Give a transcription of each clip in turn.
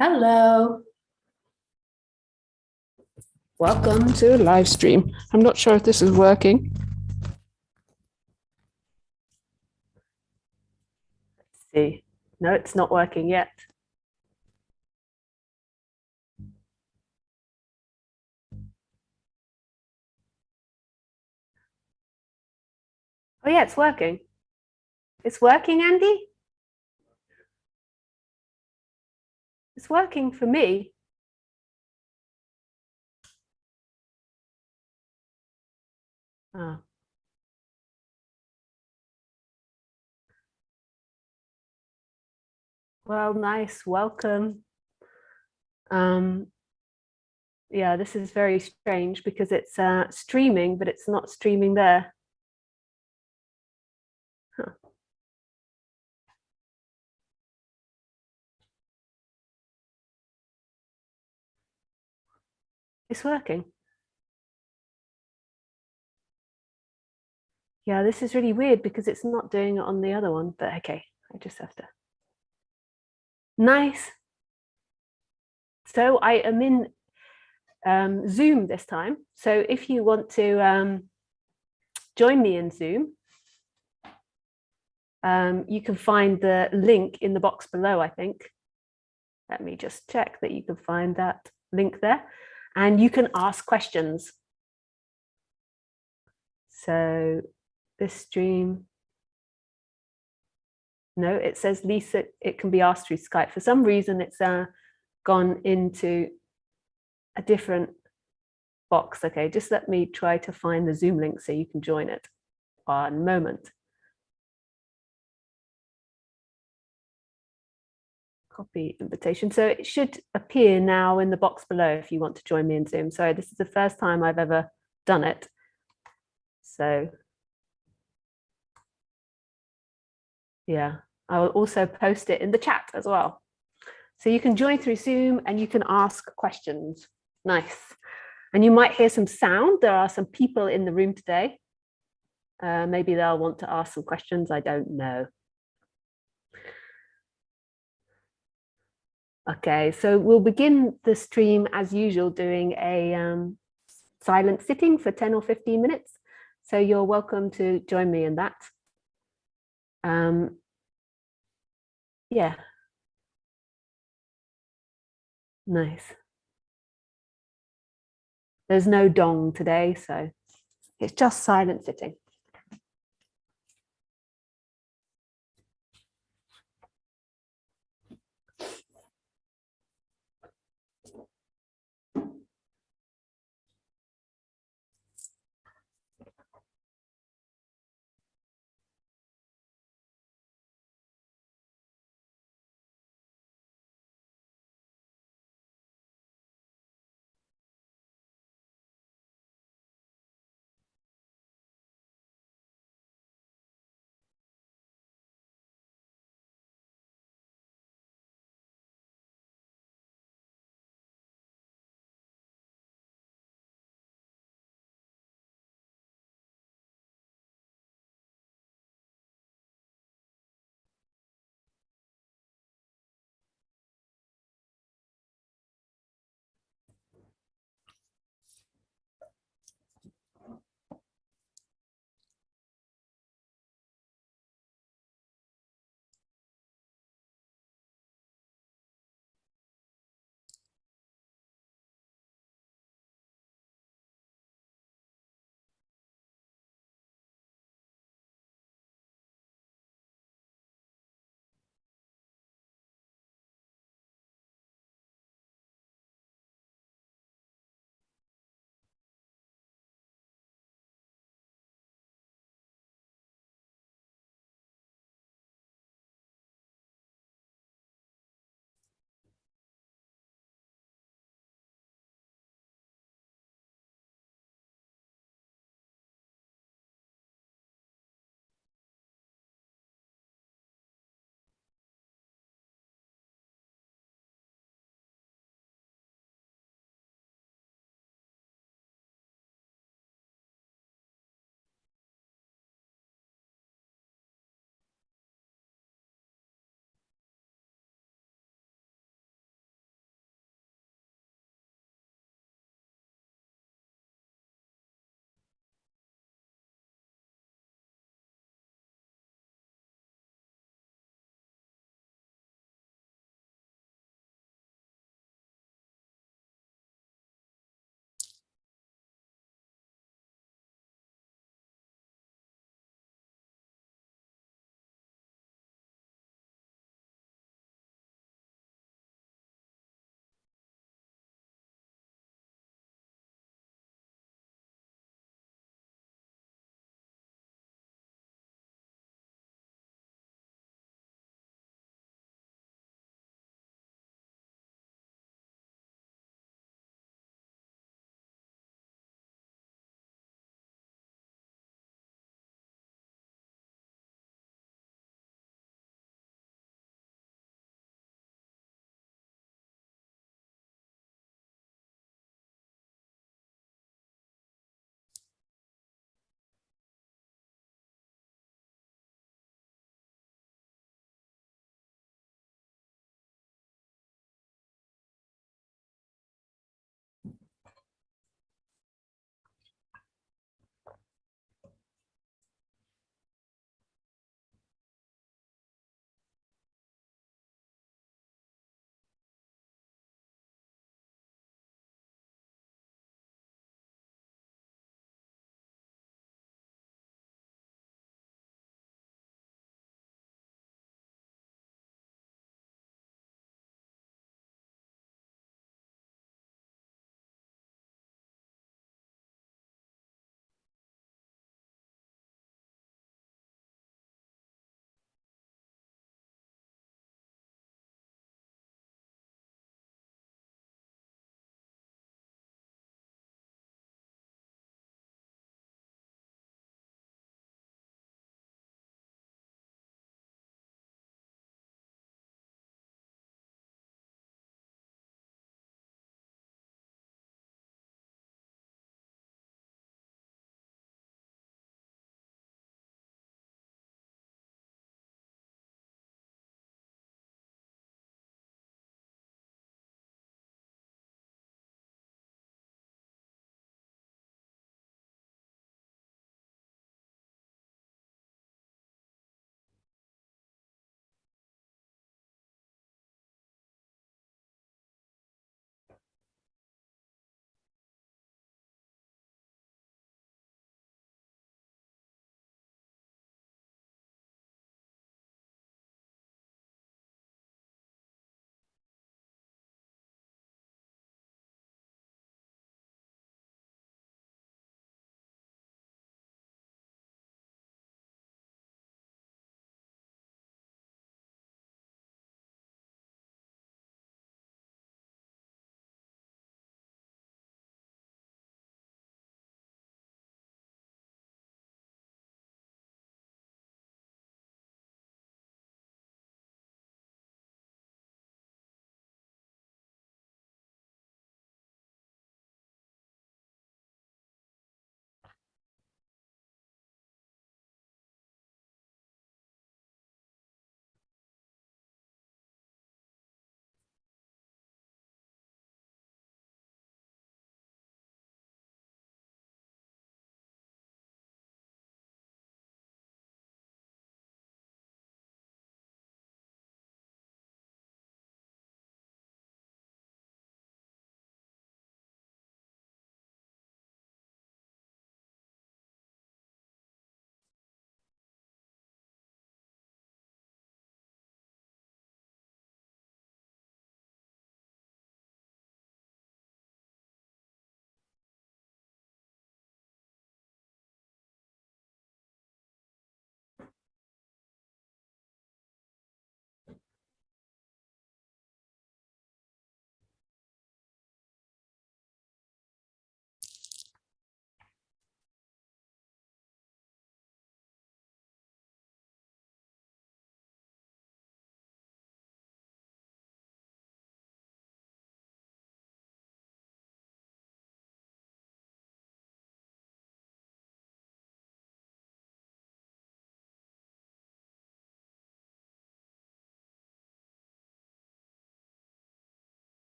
Hello. Welcome to Livestream. I'm not sure if this is working. Let's see. No, it's not working yet. Oh yeah, it's working. It's working, Andy? It's working for me. Oh. Well, nice. Welcome. Yeah, this is very strange because it's streaming, but it's not streaming there. Huh. It's working. Yeah, this is really weird because it's not doing it on the other one, but okay, I just have to. Nice. So I am in Zoom this time. So if you want to join me in Zoom, you can find the link in the box below, I think. Let me just check that you can find that link there. And you can ask questions. So this stream, no, it says Lisa, it can be asked through Skype. For some reason, it's gone into a different box. Okay, just let me try to find the Zoom link so you can join it. One moment. Copy invitation. So it should appear now in the box below if you want to join me in Zoom. Sorry, this is the first time I've ever done it. So yeah, I will also post it in the chat as well. So you can join through Zoom and you can ask questions. Nice. And you might hear some sound. There are some people in the room today. Maybe they'll want to ask some questions. I don't know. Okay, so we'll begin the stream as usual doing a silent sitting for 10 or 15 minutes. So you're welcome to join me in that. Yeah. Nice. There's no dong today, so it's just silent sitting.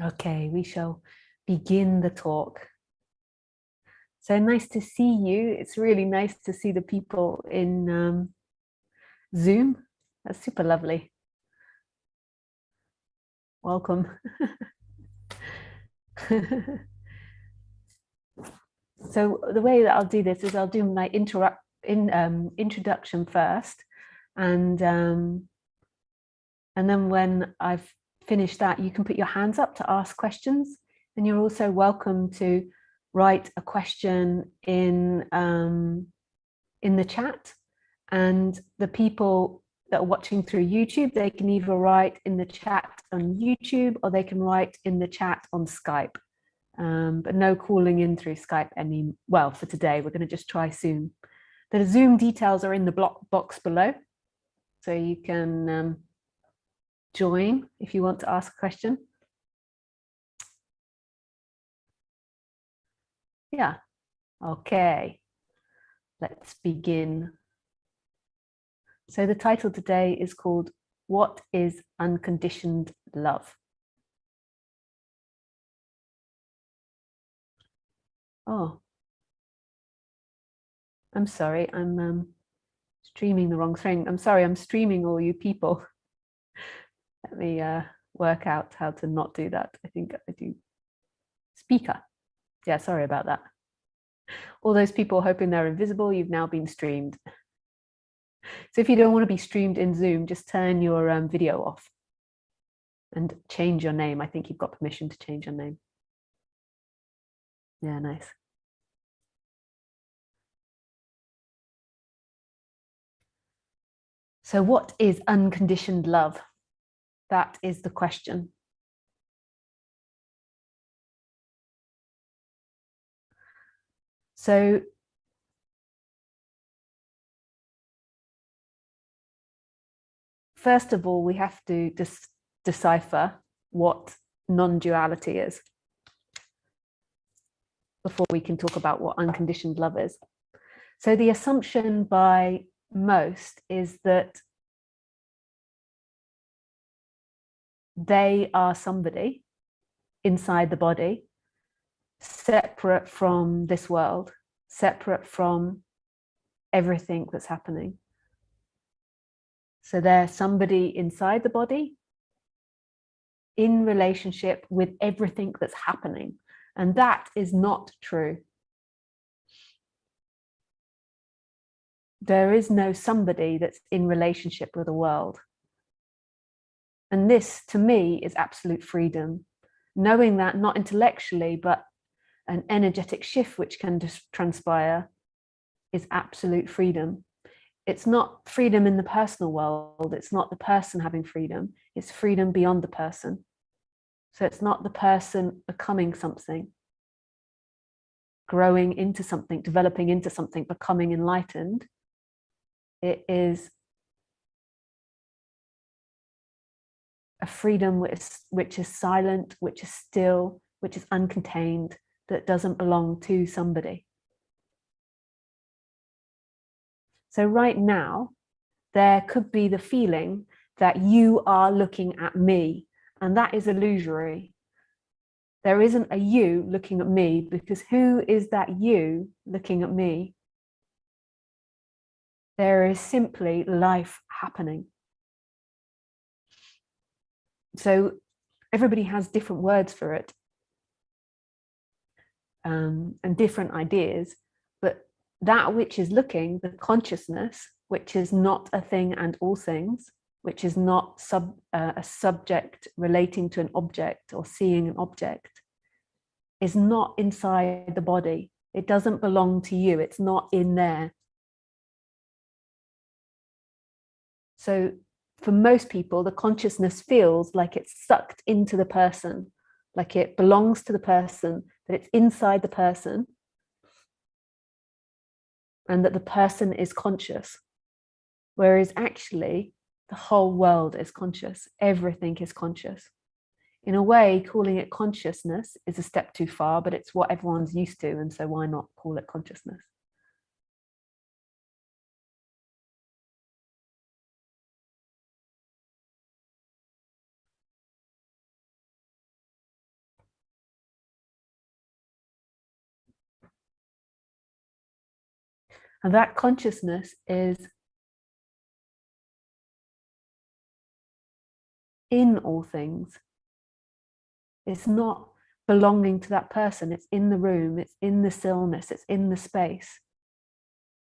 Okay, we shall begin the talk. So nice to see you. It's really nice to see the people in Zoom. That's super lovely. Welcome. So the way that I'll do this is I'll do my introduction first, and then when I've finished that, you can put your hands up to ask questions, and you're also welcome to write a question in the chat. And the people that are watching through YouTube, they can either write in the chat on YouTube or they can write in the chat on Skype. But no calling in through Skype well, for today, we're going to just try Zoom. The Zoom details are in the box below, so you can join if you want to ask a question. Yeah, okay, let's begin. So the title today is called, What is Unconditioned Love? Oh, I'm sorry, I'm streaming the wrong thing. I'm sorry, I'm streaming all you people. Let me work out how to not do that. I think I do speaker. Yeah, sorry about that. All those people hoping they're invisible, you've now been streamed. So if you don't want to be streamed in Zoom, just turn your video off and change your name. I think you've got permission to change your name. Yeah, nice. So what is unconditioned love? That is the question. So first of all, we have to decipher what non-duality is before we can talk about what unconditioned love is. So the assumption by most is that they are somebody inside the body, separate from this world, separate from everything that's happening. So they're somebody inside the body in relationship with everything that's happening. And that is not true. There is no somebody that's in relationship with the world. And this, to me, is absolute freedom. Knowing that, not intellectually, but an energetic shift which can just transpire, is absolute freedom. It's not freedom in the personal world. It's not the person having freedom. It's freedom beyond the person. So it's not the person becoming something, growing into something, developing into something, becoming enlightened. It is a freedom which is silent, which is still, which is uncontained, that doesn't belong to somebody. So right now, there could be the feeling that you are looking at me, and that is illusory. There isn't a you looking at me, because who is that you looking at me? There is simply life happening. So everybody has different words for it, and different ideas, but that which is looking, the consciousness, which is not a thing and all things, which is not a subject relating to an object or seeing an object, is not inside the body. It doesn't belong to you. It's not in there. So for most people, the consciousness feels like it's sucked into the person, like it belongs to the person, that it's inside the person, and that the person is conscious. Whereas actually, the whole world is conscious. Everything is conscious. In a way, calling it consciousness is a step too far, but it's what everyone's used to. And so why not call it consciousness? And that consciousness is in all things. It's not belonging to that person. It's in the room, it's in the stillness, it's in the space,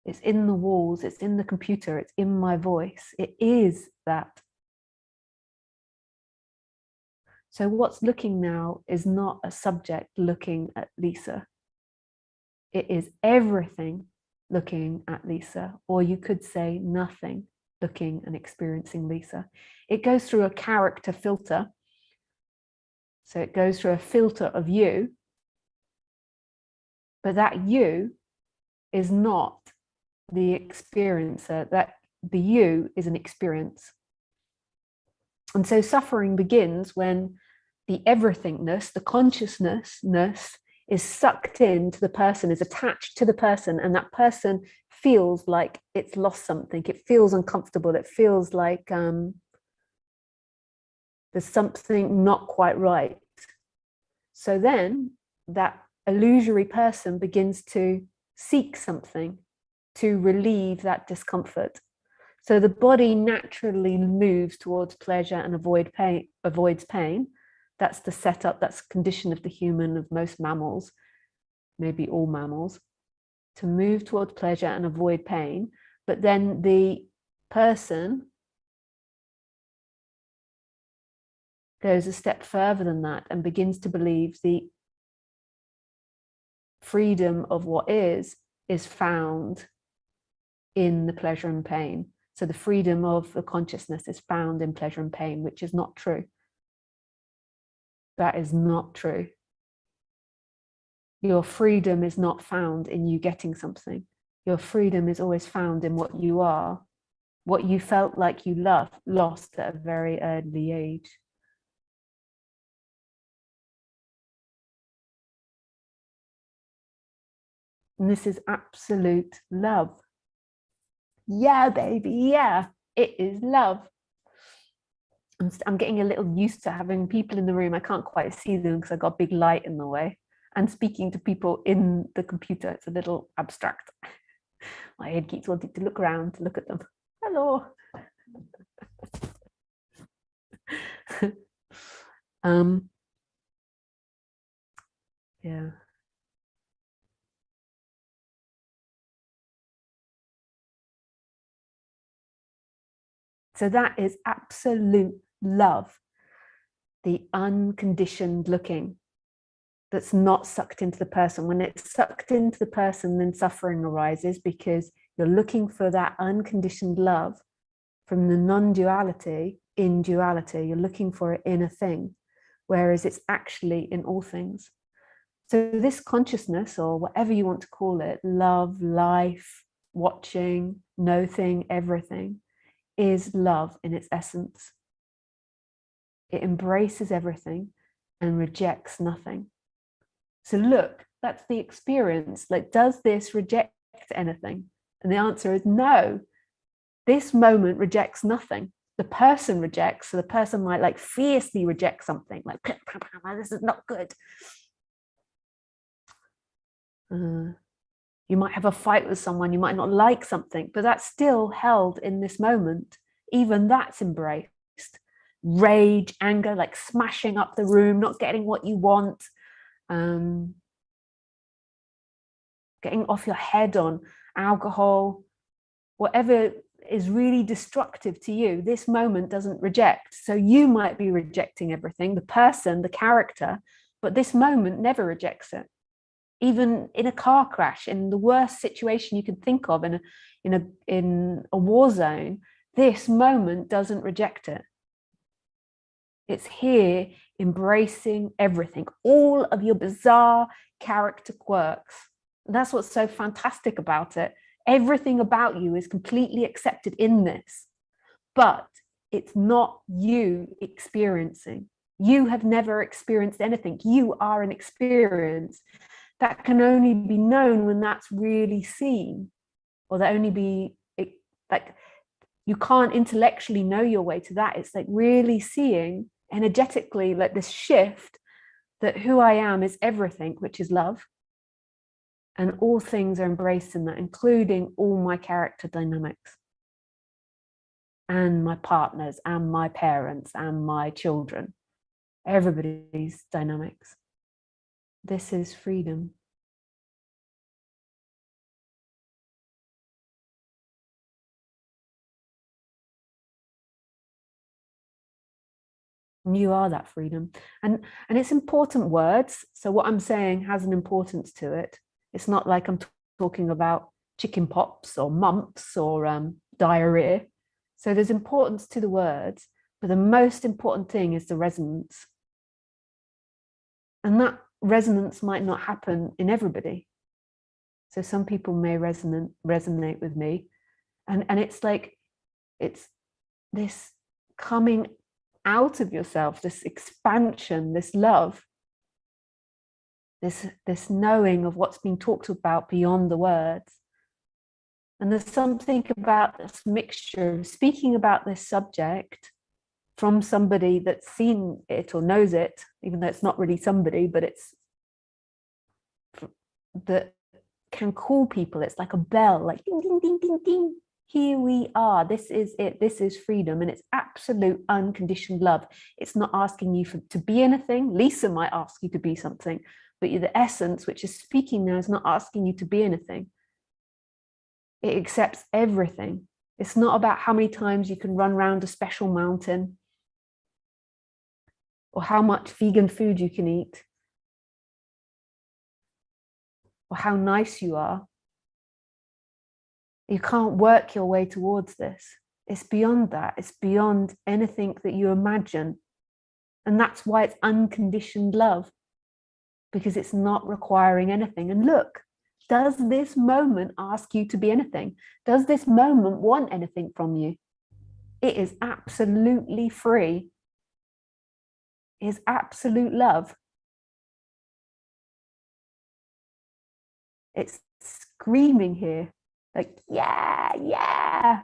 it's in the walls, it's in the computer, it's in my voice. It is that. So what's looking now is not a subject looking at Lisa. It is everything looking at Lisa, or you could say nothing looking and experiencing Lisa. It goes through a character filter. So it goes through a filter of you, but that you is not the experiencer, that the you is an experience. And so suffering begins when the everythingness, the consciousness is sucked into the person, is attached to the person, and that person feels like it's lost something. It feels uncomfortable. It feels like there's something not quite right. So then that illusory person begins to seek something to relieve that discomfort. So the body naturally moves towards pleasure and avoids pain. That's the setup, that's the condition of the human, of most mammals, maybe all mammals, to move towards pleasure and avoid pain. But then the person goes a step further than that and begins to believe the freedom of what is found in the pleasure and pain. So the freedom of the consciousness is found in pleasure and pain, which is not true. That is not true. Your freedom is not found in you getting something. Your freedom is always found in what you are, what you felt like you lost at a very early age. And this is absolute love. Yeah, baby, yeah, it is love. I'm getting a little used to having people in the room. I can't quite see them because I've got a big light in the way. And speaking to people in the computer, it's a little abstract. My head keeps wanting to look around to look at them. Hello. Yeah. So that is absolute love, the unconditioned looking that's not sucked into the person. When it's sucked into the person, then suffering arises because you're looking for that unconditioned love from the non-duality in duality. You're looking for it in a thing, whereas it's actually in all things. So this consciousness, or whatever you want to call it, love, life, watching, nothing, everything, is love in its essence. It embraces everything and rejects nothing. So look, that's the experience. Like, does this reject anything? And the answer is no. This moment rejects nothing. The person rejects, so the person might like fiercely reject something, like, this is not good. You might have a fight with someone, you might not like something, but that's still held in this moment. Even that's embraced. Rage, anger, like smashing up the room, not getting what you want, getting off your head on alcohol, whatever is really destructive to you, this moment doesn't reject. So you might be rejecting everything, the person, the character, but this moment never rejects it. Even in a car crash, in the worst situation you can think of, in a war zone, this moment doesn't reject it. It's here embracing everything, all of your bizarre character quirks. And that's what's so fantastic about it. Everything about you is completely accepted in this, but it's not you experiencing. You have never experienced anything. You are an experience that can only be known when that's really seen, or that only be like, you can't intellectually know your way to that. It's like really seeing energetically, like, this shift that who I am is everything, which is love. And all things are embraced in that, including all my character dynamics and my partners and my parents and my children, everybody's dynamics. This is freedom. And you are that freedom. And it's important words. So what I'm saying has an importance to it. It's not like I'm talking about chicken pox or mumps or diarrhea. So there's importance to the words, but the most important thing is the resonance. And that resonance might not happen in everybody. So some people may resonate with me. And it's like, it's this coming out of yourself, this expansion, this love, this knowing of what's being talked about beyond the words. And there's something about this mixture of speaking about this subject from somebody that's seen it or knows it, even though it's not really somebody, but it's that can call people. It's like a bell, like ding, ding, ding, ding, ding. Here we are. This is it. This is freedom. And it's absolute unconditioned love. It's not asking you to be anything. Lisa might ask you to be something, but the essence, which is speaking now, is not asking you to be anything. It accepts everything. It's not about how many times you can run around a special mountain or how much vegan food you can eat or how nice you are. You can't work your way towards this. It's beyond that. It's beyond anything that you imagine. And that's why it's unconditioned love, because it's not requiring anything. And look, does this moment ask you to be anything? Does this moment want anything from you? It is absolutely free. It is absolute love. It's screaming here, like, yeah, yeah.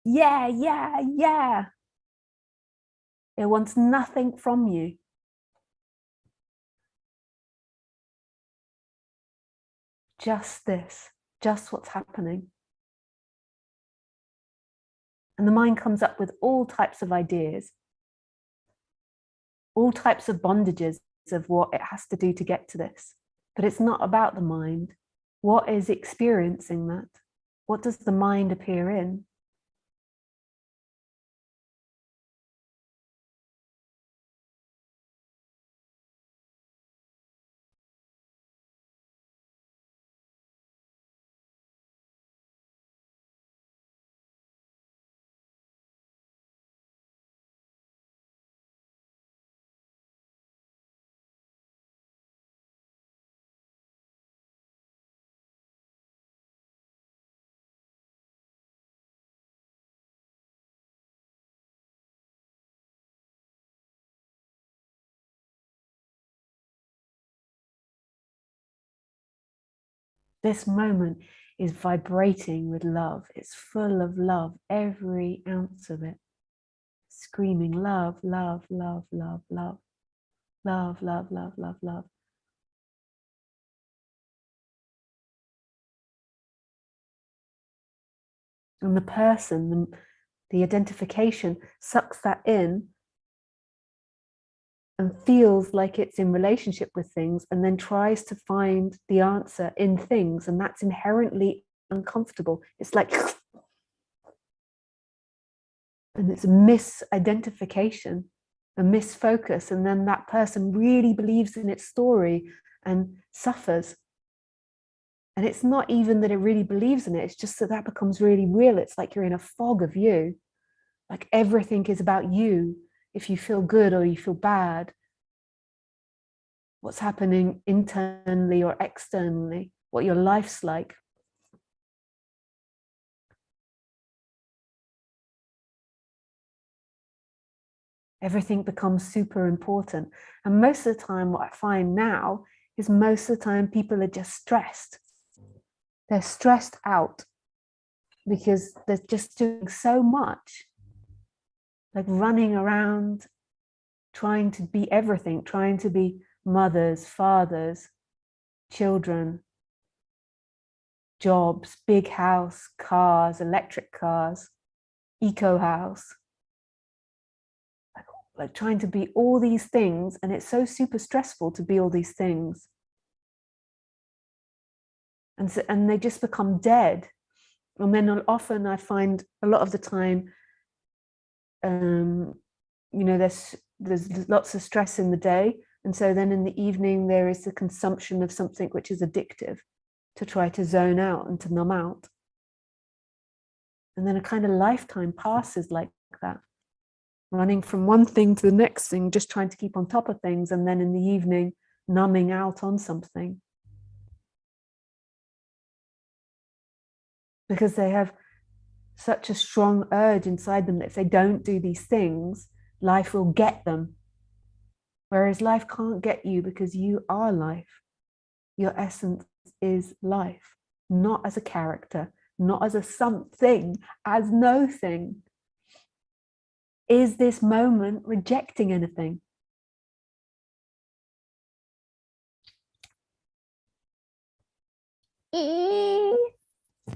Yeah, yeah, yeah. It wants nothing from you. Just this, just what's happening. And the mind comes up with all types of ideas, all types of bondages of what it has to do to get to this. But it's not about the mind. What is experiencing that? What does the mind appear in? This moment is vibrating with love. It's full of love, every ounce of it. Screaming love, love, love, love, love, love, love, love, love, love. And the person, the identification sucks that in and feels like it's in relationship with things and then tries to find the answer in things. And that's inherently uncomfortable. It's like, and it's a misidentification, a misfocus. And then that person really believes in its story and suffers. And it's not even that it really believes in it. It's just that that becomes really real. It's like you're in a fog of you. Like everything is about you. If you feel good or you feel bad, what's happening internally or externally, what your life's like. Everything becomes super important. And most of the time, what I find now is most of the time people are just stressed. They're stressed out because they're just doing so much, like running around, trying to be everything, trying to be mothers, fathers, children, jobs, big house, cars, electric cars, eco house, like trying to be all these things. And it's so super stressful to be all these things. And they just become dead. And then often I find a lot of the time, there's lots of stress in the day. And so then in the evening, there is the consumption of something which is addictive to try to zone out and to numb out. And then a kind of lifetime passes like that, running from one thing to the next thing, just trying to keep on top of things. And then in the evening, numbing out on something. Because they have such a strong urge inside them that if they don't do these things, life will get them. Whereas life can't get you because you are life. Your essence is life, not as a character, not as a something, as no thing. Is this moment rejecting anything?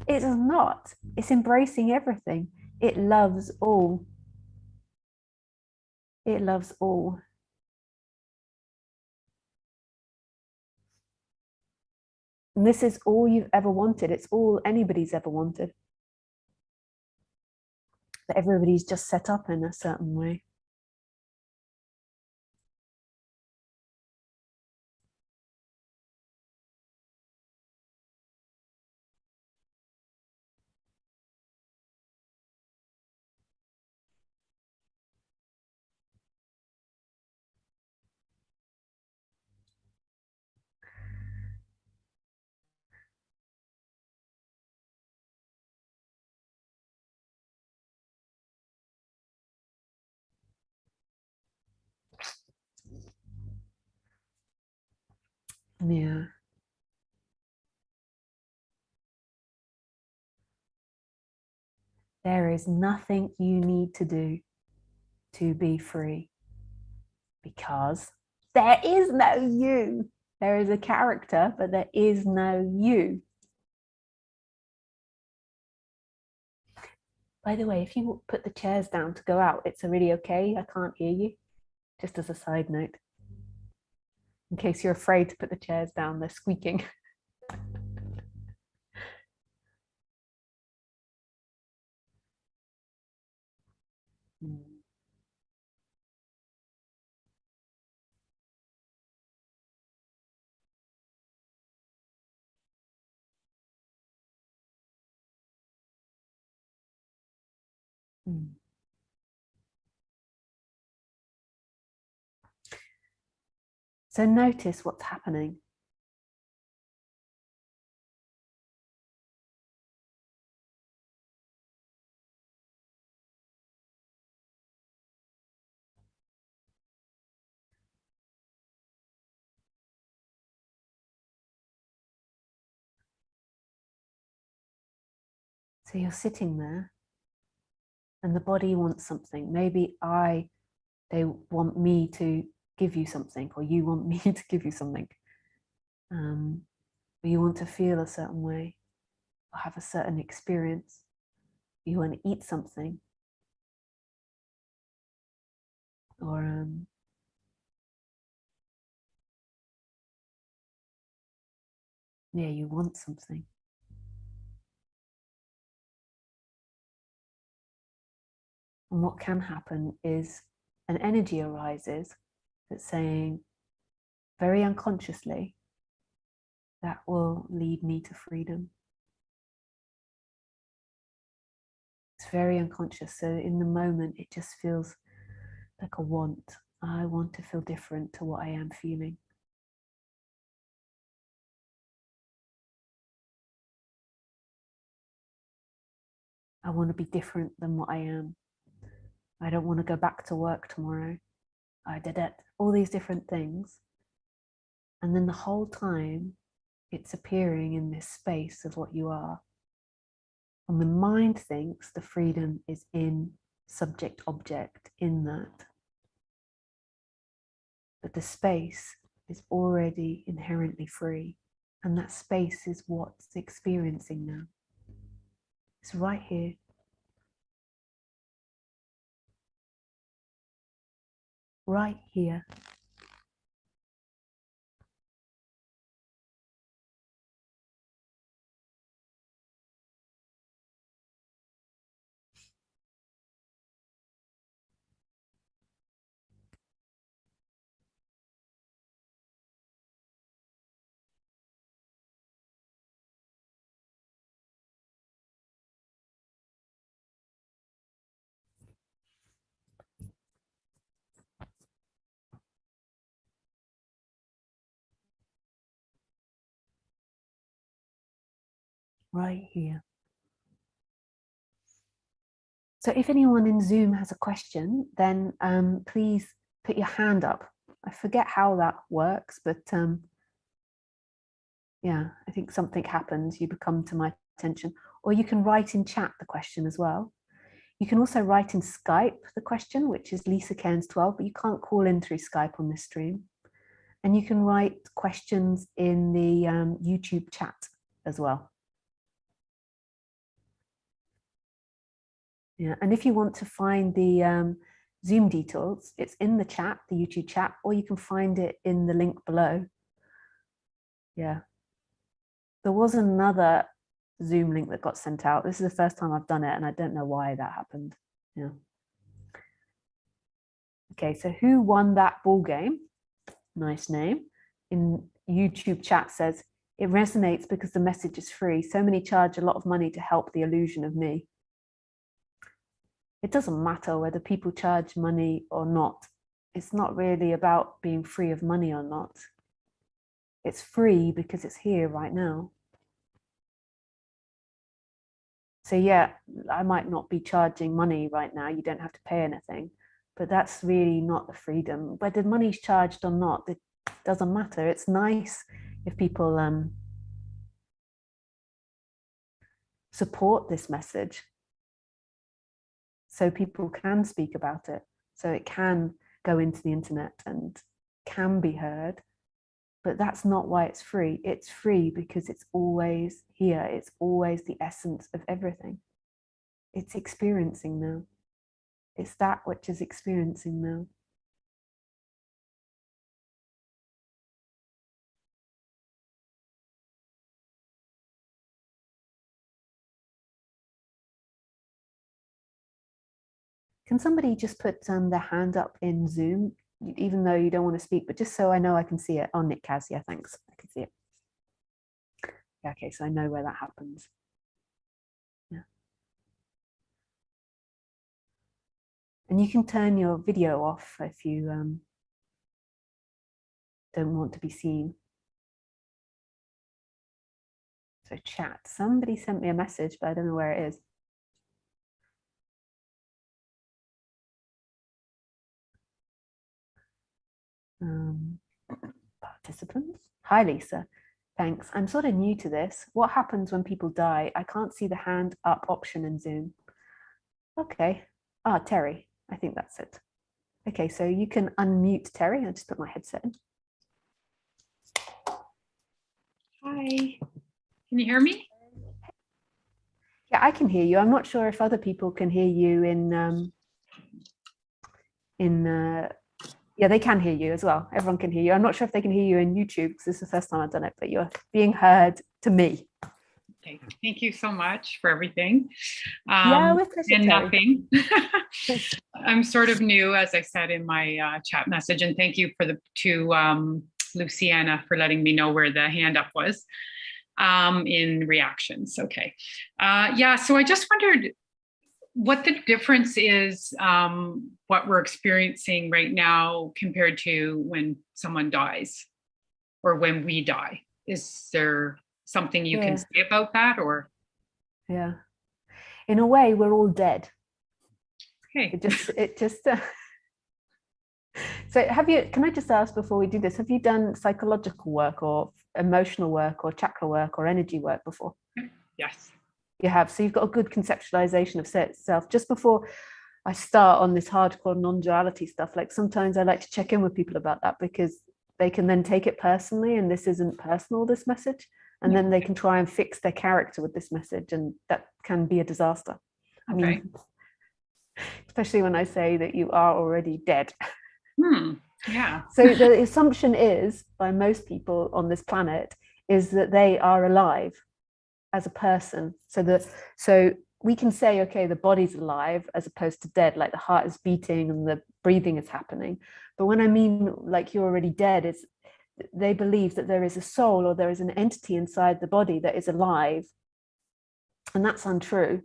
It is not. It's embracing everything. It loves all. It loves all. And this is all you've ever wanted. It's all anybody's ever wanted. But everybody's just set up in a certain way. Yeah. There is nothing you need to do to be free, because there is no you. There is a character, but there is no you. By the way, if you put the chairs down to go out, it's really okay. I can't hear you. Just as a side note, in case you're afraid to put the chairs down, they're squeaking. So notice what's happening. So you're sitting there and the body wants something. Maybe they want me to give you something, or you want me to give you something. Or you want to feel a certain way or have a certain experience. You want to eat something, or yeah, you want something. And what can happen is an energy arises that's saying, very unconsciously, that will lead me to freedom. It's very unconscious. So in the moment, it just feels like a want. I want to feel different to what I am feeling. I want to be different than what I am. I don't want to go back to work tomorrow. I did it. All these different things. And then the whole time, It's appearing in this space of what you are. And the mind thinks the freedom is in subject object, in that. But the space is already inherently free. And that space is what's experiencing now. It's right here. Right here. Right here. So if anyone in Zoom has a question, then please put your hand up. I forget how that works, but yeah, I think something happens, you become to my attention, or you can write in chat the question as well. You can also write in Skype the question, which is Lisa Cairns 12, but you can't call in through Skype on this stream. And you can write questions in the YouTube chat as well. Yeah, and if you want to find the Zoom details, it's in the chat, the YouTube chat, or you can find it in the link below. Yeah. There was another Zoom link that got sent out. This is the first time I've done it, and I don't know why that happened. Yeah. Okay, so who won that ball game? Nice name. In YouTube chat says, it resonates because the message is free. So many charge a lot of money to help the illusion of me. It doesn't matter whether people charge money or not. It's not really about being free of money or not. It's free because it's here right now. So yeah, I might not be charging money right now. You don't have to pay anything, but that's really not the freedom. Whether money's charged or not, it doesn't matter. It's nice if people support this message, so people can speak about it, so it can go into the internet and can be heard. But that's not why it's free. It's free because it's always here. It's always the essence of everything. It's experiencing now. It's that which is experiencing now. Can somebody just put their hand up in Zoom, even though you don't want to speak, but just so I know I can see it. Oh, Nick Kaz, yeah, thanks. I can see it. Yeah, okay, so I know where that happens. Yeah. And you can turn your video off if you don't want to be seen. So chat, somebody sent me a message, but I don't know where it is. Participants. Hi, Lisa. Thanks. I'm sort of new to this. What happens when people die? I can't see the hand up option in Zoom. Okay. Ah, Terry. I think that's it. Okay, so you can unmute Terry. I'll just put my headset in. Hi. Can you hear me? Yeah, I can hear you. I'm not sure if other people can hear you yeah, they can hear you as well. Everyone can hear you. I'm not sure if they can hear you in YouTube because this is the first time I've done it, but you're being heard to me. Okay, thank you so much for everything. Yeah, with pleasure, and Terry. nothing. I'm sort of new, as I said in my chat message, and thank you to Luciana for letting me know where the hand up was in reactions. Okay. Yeah, so I just wondered what the difference is, what we're experiencing right now compared to when someone dies or when we die. Is there something you can say about that, or? Yeah, in a way, we're all dead. Okay. It just So can I just ask before we do this, have you done psychological work or emotional work or chakra work or energy work before? Yes. You have. So you've got a good conceptualization of self. Just before I start on this hardcore non-duality stuff, like sometimes I like to check in with people about that, because they can then take it personally, and this isn't personal, this message, and then they can try and fix their character with this message, and that can be a disaster. I mean, especially when I say that you are already dead. Yeah. So the assumption is, by most people on this planet, is that they are alive as a person. So we can say, okay, the body's alive as opposed to dead, like the heart is beating and the breathing is happening. But when I mean like you're already dead, it's they believe that there is a soul or there is an entity inside the body that is alive. And that's untrue.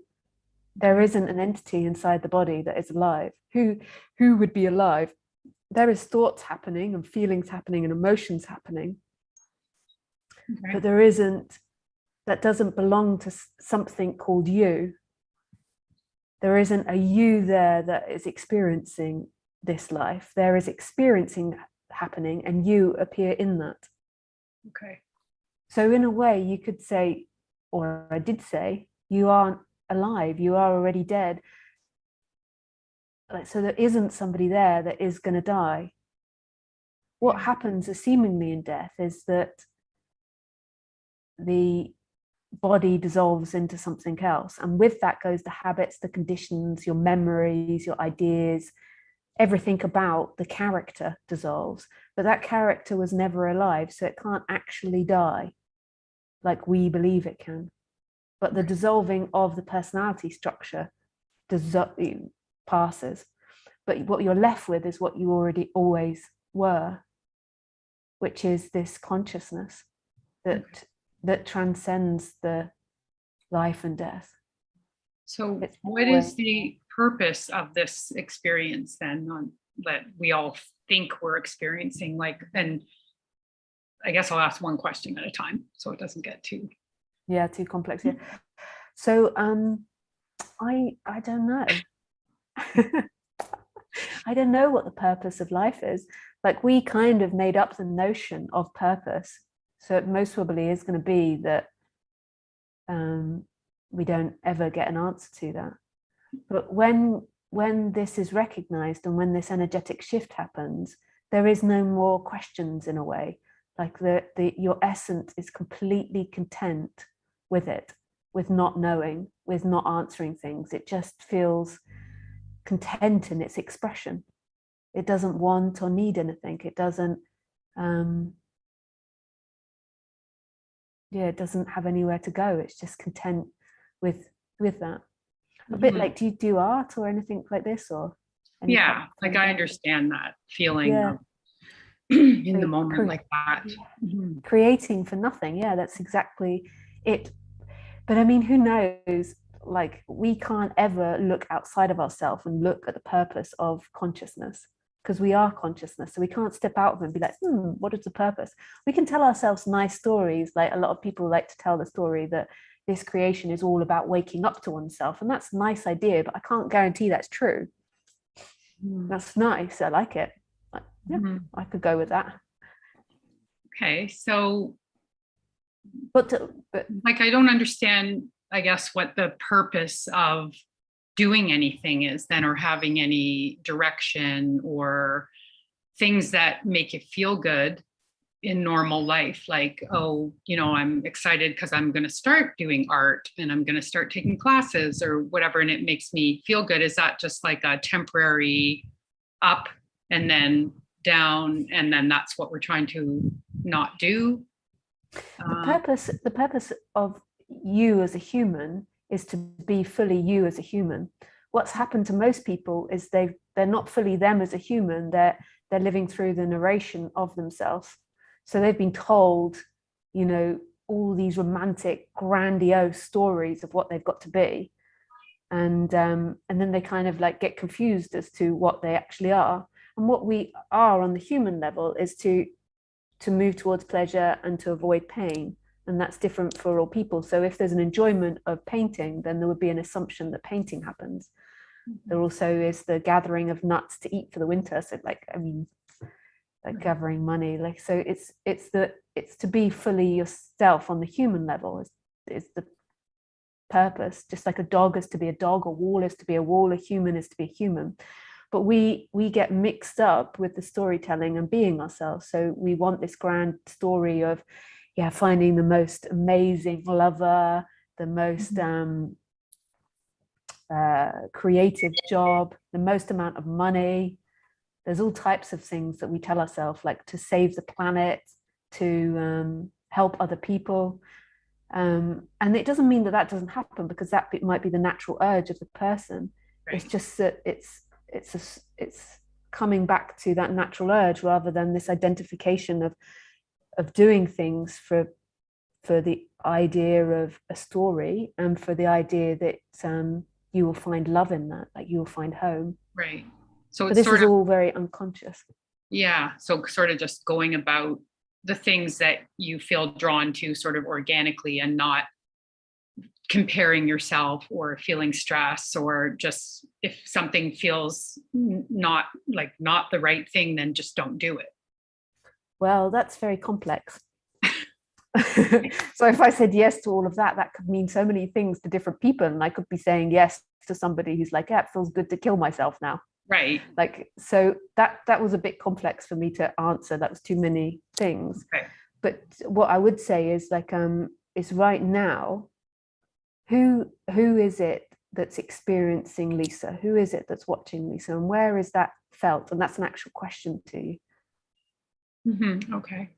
There isn't an entity inside the body that is alive. Who would be alive? There is thoughts happening and feelings happening and emotions happening. But there isn't, that doesn't belong to something called you. There isn't a you there that is experiencing this life. There is experiencing happening and you appear in that. Okay. So in a way you could say, or I did say, you aren't alive, you are already dead. Like, so there isn't somebody there that is going to die. What happens seemingly in death is that the body dissolves into something else, and with that goes the habits, the conditions, your memories, your ideas, everything about the character dissolves. But that character was never alive, so it can't actually die like we believe it can. But the dissolving of the personality structure passes. But what you're left with is what you already always were, which is this consciousness that transcends the life and death. So what is the purpose of this experience then, that we all think we're experiencing? Like, and I guess I'll ask one question at a time so it doesn't get too complex. So I don't know. I don't know what the purpose of life is. Like, we kind of made up the notion of purpose. So it most probably is going to be that we don't ever get an answer to that. But when this is recognized and when this energetic shift happens, there is no more questions in a way. Like your essence is completely content with it, with not knowing, with not answering things. It just feels content in its expression. It doesn't want or need anything. It doesn't it doesn't have anywhere to go. It's just content with that. A bit like, do you do art or anything like this, or like I understand that feeling of in the moment like that. Creating for nothing. That's exactly it. But I mean, who knows? Like, we can't ever look outside of ourselves and look at the purpose of consciousness, because we are consciousness. So we can't step out of it and be like, what is the purpose? We can tell ourselves nice stories. Like, a lot of people like to tell the story that this creation is all about waking up to oneself. And that's a nice idea, but I can't guarantee that's true. That's nice. I like it. I could go with that. Okay. So, but like, I don't understand, I guess, what the purpose of doing anything is then, or having any direction or things that make you feel good in normal life. Like, I'm excited because I'm going to start doing art and I'm going to start taking classes or whatever, and it makes me feel good. Is that just like a temporary up and then down, and then that's what we're trying to not do? The purpose of you as a human is to be fully you as a human. What's happened to most people is they're not fully them as a human. They're living through the narration of themselves. So they've been told, all these romantic, grandiose stories of what they've got to be, and then they kind of like get confused as to what they actually are. And what we are on the human level is to move towards pleasure and to avoid pain. And that's different for all people. So if there's an enjoyment of painting, then there would be an assumption that painting happens. There also is the gathering of nuts to eat for the winter. So, like, I mean, like gathering money. Like, so it's to be fully yourself on the human level is the purpose. Just like a dog is to be a dog, a wall is to be a wall, a human is to be a human. But we get mixed up with the storytelling and being ourselves. So we want this grand story of, yeah, finding the most amazing lover, the most creative job, the most amount of money. There's all types of things that we tell ourselves, like to save the planet, to help other people. And it doesn't mean that that doesn't happen, because that might be the natural urge of the person. Right. It's just that it's coming back to that natural urge, rather than this identification of doing things for the idea of a story, and for the idea that you will find love in that, like you will find home. Right. So but this is all very unconscious. Yeah. So sort of just going about the things that you feel drawn to sort of organically, and not comparing yourself or feeling stress, or just if something feels not the right thing, then just don't do it. Well, that's very complex. So if I said yes to all of that, that could mean so many things to different people. And I could be saying yes to somebody who's like, yeah, it feels good to kill myself now. Right. Like, so that was a bit complex for me to answer. That was too many things. Okay. But what I would say is like, is right now, who is it that's experiencing Lisa? Who is it that's watching Lisa? And where is that felt? And that's an actual question to you. Mm-hmm. Okay.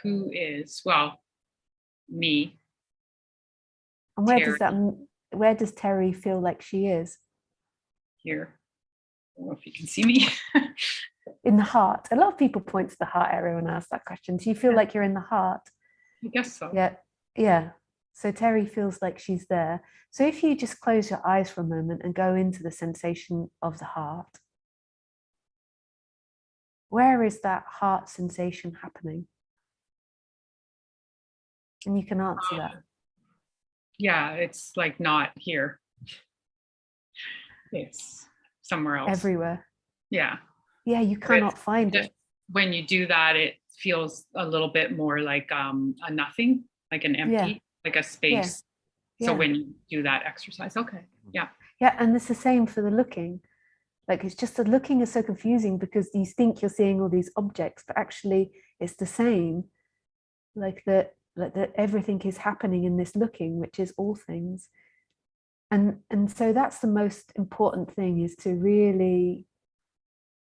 Who is? Well, me. And where does Terry feel like she is? Here. I don't know if you can see me. In the heart. A lot of people point to the heart area when I ask that question. Do you feel like you're in the heart? I guess so. Yeah. So Terry feels like she's there. So if you just close your eyes for a moment and go into the sensation of the heart, where is that heart sensation happening? And you can answer that. Yeah, it's like not here. It's somewhere else. Everywhere. Yeah. Yeah, you cannot find it. When you do that, it feels a little bit more like a nothing, like an empty, like a space. Yeah. So when you do that exercise, okay. Yeah. Yeah, and it's the same for the looking. Like, it's just the looking is so confusing, because you think you're seeing all these objects, but actually it's the same. Like that everything is happening in this looking, which is all things. And so that's the most important thing, is to really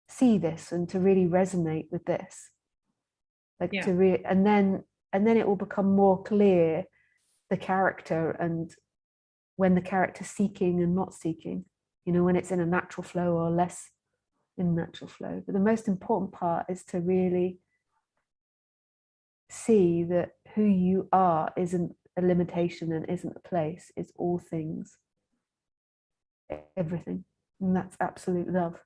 see this and to really resonate with this. Like and then it will become more clear, the character, and when the character's seeking and not seeking, when it's in a natural flow or less in natural flow. But the most important part is to really see that who you are isn't a limitation and isn't a place, it's all things, everything. And that's absolute love.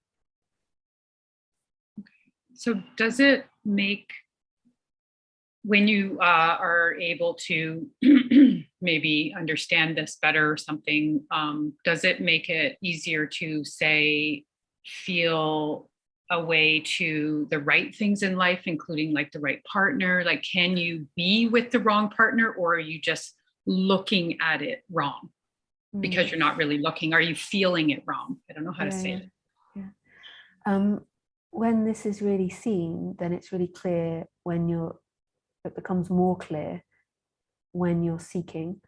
So does it make, when you are able to maybe understand this better or something, does it make it easier to say, feel a way to the right things in life, including like the right partner? Like, can you be with the wrong partner, or are you just looking at it wrong because you're not really looking? Are you feeling it wrong? I don't know how to say it. Yeah. When this is really seen, then it's really clear it becomes more clear when you're seeking,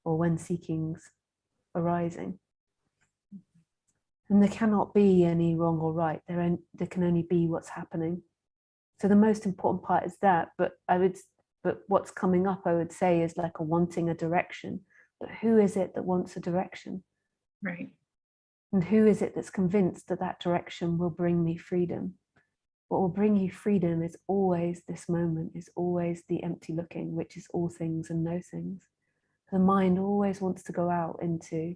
or when seeking's arising. And there cannot be any wrong or right. There can only be what's happening. So the most important part is that. But what's coming up, I would say, is like a wanting a direction. But who is it that wants a direction? Right. And who is it that's convinced that that direction will bring me freedom? What will bring you freedom is always this moment, is always the empty looking, which is all things and no things. The mind always wants to go out into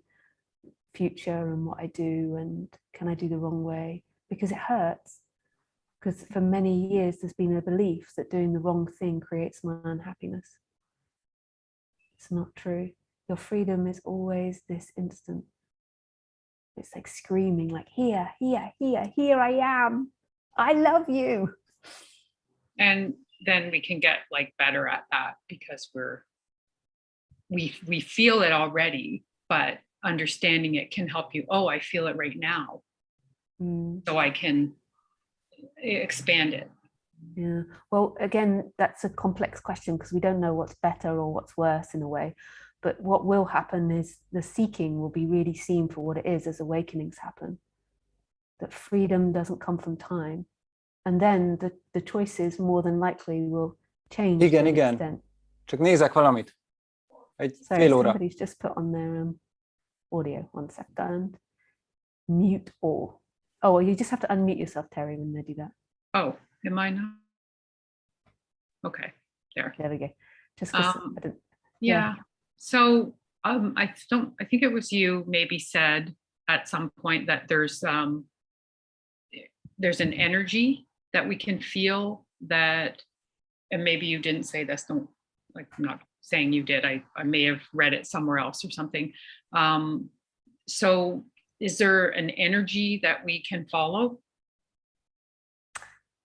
future and what I do, and can I do the wrong way, because it hurts. Because for many years there's been a belief that doing the wrong thing creates my unhappiness. It's not true. Your freedom is always this instant. It's like screaming, like, here I am. I love you. And then we can get like better at that because we feel it already, but understanding it can help you. Oh, I feel it right now. So I can expand it. Yeah. Well, again, that's a complex question because we don't know what's better or what's worse in a way. But what will happen is the seeking will be really seen for what it is as awakenings happen. That freedom doesn't come from time. And then the choices more than likely will change to an extent. Csak nézek valamit. Egy Sorry, fél óra. somebody's just put on their audio. 1 second. Mute all. Oh, well, you just have to unmute yourself, Terry, when they do that. Oh, am I not? Okay, there. There we go. Just because I didn't. Yeah. So I think it was you maybe said at some point that there's an energy that we can feel that, and maybe you didn't say this, don't, like, I'm not saying you did, I may have read it somewhere else or something. So is there an energy that we can follow?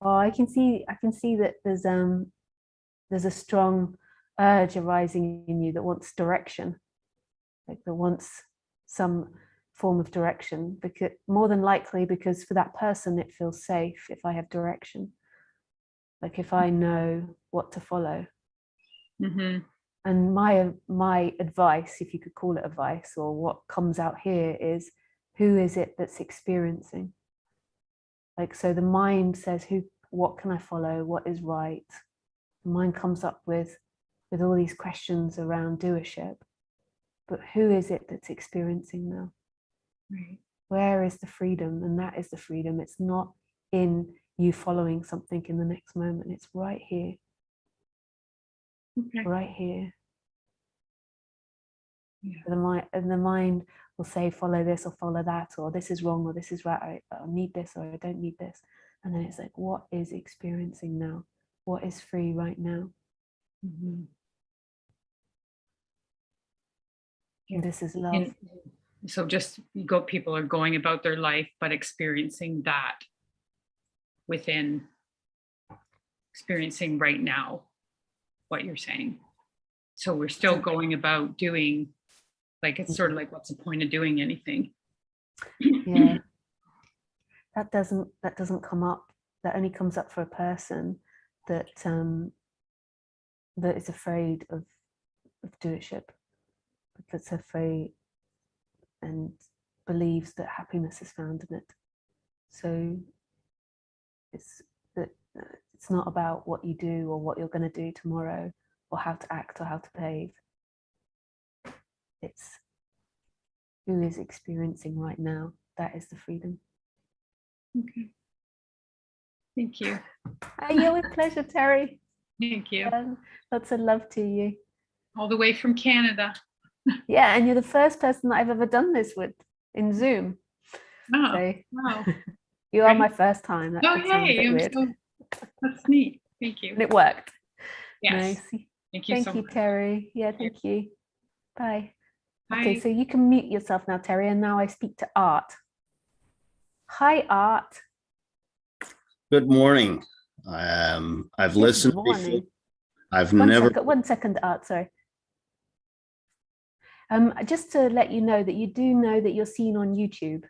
Oh, I can see that there's a strong urge arising in you that wants direction, like that wants some form of direction, because more than likely because for that person it feels safe if I have direction, like if I know what to follow. Mm-hmm. And my advice, if you could call it advice, or what comes out here is, who is it that's experiencing? Like, so the mind says, what can I follow? What is right? The mind comes up with all these questions around doership, but who is it that's experiencing now? Right. Where is the freedom? And that is the freedom. It's not in you following something in the next moment. It's right here. Okay. Right here. Yeah. The mind will say, follow this or follow that, or this is wrong or this is right. I need this or I don't need this. And then it's like, what is experiencing now? What is free right now? Mm-hmm. And this is love. So just people are going about their life, but experiencing that within, experiencing right now, what you're saying. So we're still going about doing, like, it's sort of like, what's the point of doing anything? Yeah. That doesn't come up. That only comes up for a person that that is afraid of doership, that's afraid and believes that happiness is found in it. So it's not about what you do or what you're going to do tomorrow or how to act or how to behave. It's who is experiencing right now. That is the freedom. Okay. Thank you. Yeah, with pleasure, Terry. Thank you. Lots of love to you. All the way from Canada. Yeah, and you're the first person that I've ever done this with in Zoom. Oh, so, wow. You are my first time. That yay! Weird. That's neat. Thank you. And it worked. Yes. Nice. Thank you so much. Terry. Yeah, thank you. Bye. Bye. Okay, so you can mute yourself now, Terry, and now I speak to Art. Hi, Art. Good morning. I've listened before. I've never. One second, Art. Sorry. Just to let you know that you do know that you're seen on YouTube